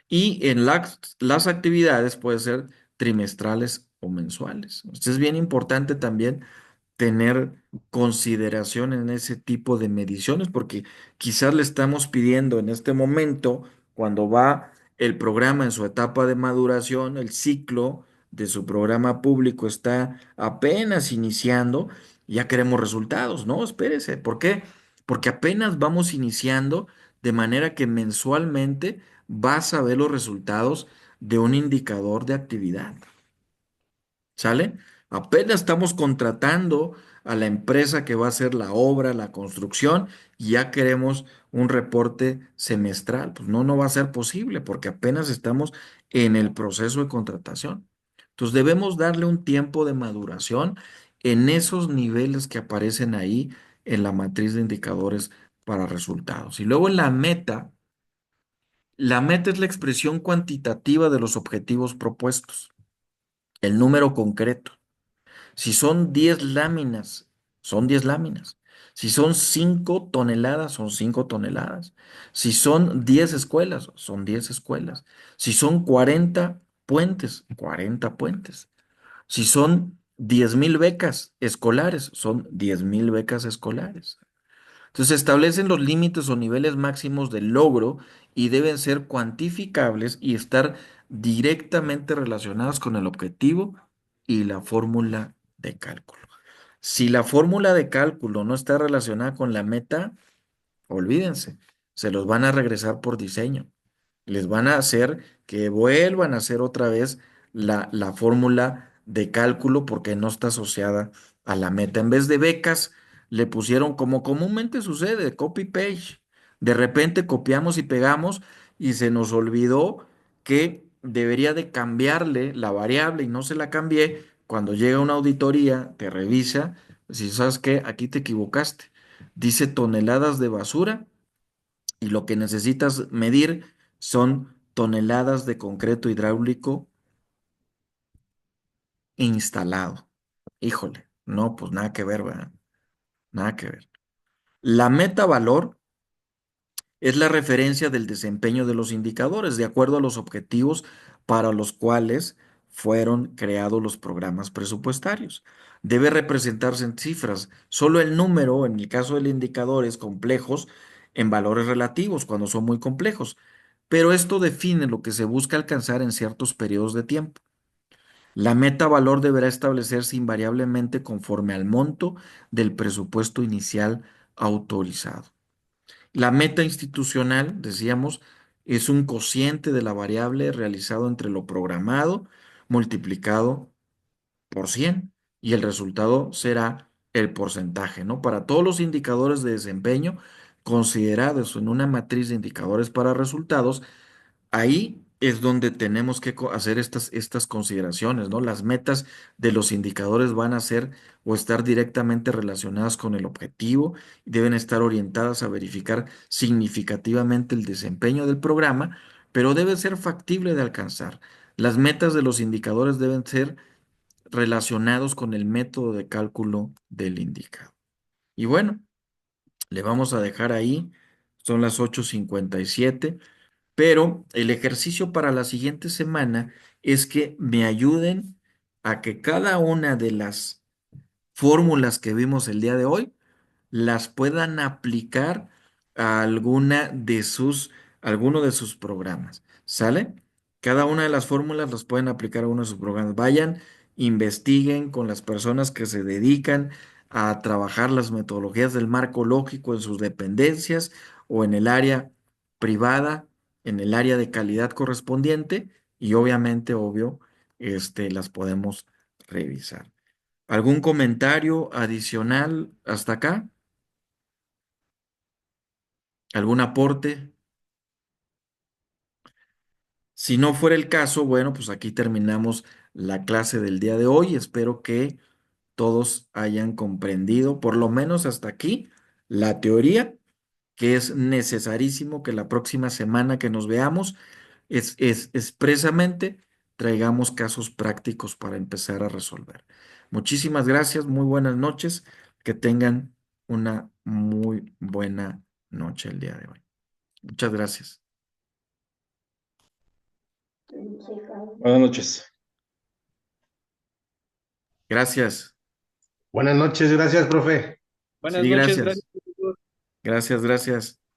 Y en las actividades puede ser trimestrales o mensuales. Esto es bien importante también tener consideración en ese tipo de mediciones, porque quizás le estamos pidiendo en este momento, cuando va el programa en su etapa de maduración, el ciclo de su programa público está apenas iniciando, ya queremos resultados, ¿no? Espérese, ¿por qué? Porque apenas vamos iniciando, de manera que mensualmente vas a ver los resultados de un indicador de actividad. ¿Sale? Apenas estamos contratando a la empresa que va a hacer la obra, la construcción, y ya queremos un reporte semestral. Pues no, no va a ser posible porque apenas estamos en el proceso de contratación. Entonces debemos darle un tiempo de maduración en esos niveles que aparecen ahí en la matriz de indicadores para resultados. Y luego en la meta es la expresión cuantitativa de los objetivos propuestos, el número concreto. Si son 10 láminas, son 10 láminas. Si son 5 toneladas, son 5 toneladas. Si son 10 escuelas, son 10 escuelas. Si son 40 puentes, 40 puentes. Si son 10,000 becas escolares, son 10,000 becas escolares. Entonces se establecen los límites o niveles máximos de logro y deben ser cuantificables y estar directamente relacionados con el objetivo y la fórmula de cálculo. Si la fórmula de cálculo no está relacionada con la meta, olvídense, se los van a regresar por diseño. Les van a hacer que vuelvan a hacer otra vez la fórmula de cálculo porque no está asociada a la meta. En vez de becas, le pusieron como comúnmente sucede, copy-paste. De repente copiamos y pegamos y se nos olvidó que debería de cambiarle la variable y no se la cambié. Cuando llega una auditoría, te revisa, si sabes que aquí te equivocaste. Dice toneladas de basura y lo que necesitas medir son toneladas de concreto hidráulico instalado. Híjole, no, pues nada que ver, ¿verdad? Nada que ver. La meta valor es la referencia del desempeño de los indicadores de acuerdo a los objetivos para los cuales fueron creados los programas presupuestarios. Debe representarse en cifras. Solo el número, en el caso de indicadores complejos, en valores relativos, cuando son muy complejos. Pero esto define lo que se busca alcanzar en ciertos periodos de tiempo. La meta valor deberá establecerse invariablemente conforme al monto del presupuesto inicial autorizado. La meta institucional, decíamos, es un cociente de la variable realizado entre lo programado multiplicado por 100 y el resultado será el porcentaje, ¿no? Para todos los indicadores de desempeño considerados en una matriz de indicadores para resultados, ahí es donde tenemos que hacer estas consideraciones, ¿no? Las metas de los indicadores van a ser o estar directamente relacionadas con el objetivo y deben estar orientadas a verificar significativamente el desempeño del programa, pero debe ser factible de alcanzar. Las metas de los indicadores deben ser relacionados con el método de cálculo del indicador. Y bueno, le vamos a dejar ahí, son las 8:57. Pero el ejercicio para la siguiente semana es que me ayuden a que cada una de las fórmulas que vimos el día de hoy las puedan aplicar a alguno de sus programas. ¿Sale? Cada una de las fórmulas las pueden aplicar a uno de sus programas. Vayan, investiguen con las personas que se dedican a trabajar las metodologías del marco lógico en sus dependencias o en el área privada, en el área de calidad correspondiente y obviamente, obvio, las podemos revisar. ¿Algún comentario adicional hasta acá? ¿Algún aporte? Si no fuera el caso, bueno, pues aquí terminamos la clase del día de hoy. Espero que todos hayan comprendido, por lo menos hasta aquí, la teoría, que es necesarísimo que la próxima semana que nos veamos es expresamente traigamos casos prácticos para empezar a resolver. Muchísimas gracias, muy buenas noches, que tengan una muy buena noche el día de hoy. Muchas gracias. Buenas noches. Gracias. Buenas noches, gracias, profe. Buenas Sí, noches, gracias. gracias. Gracias, gracias.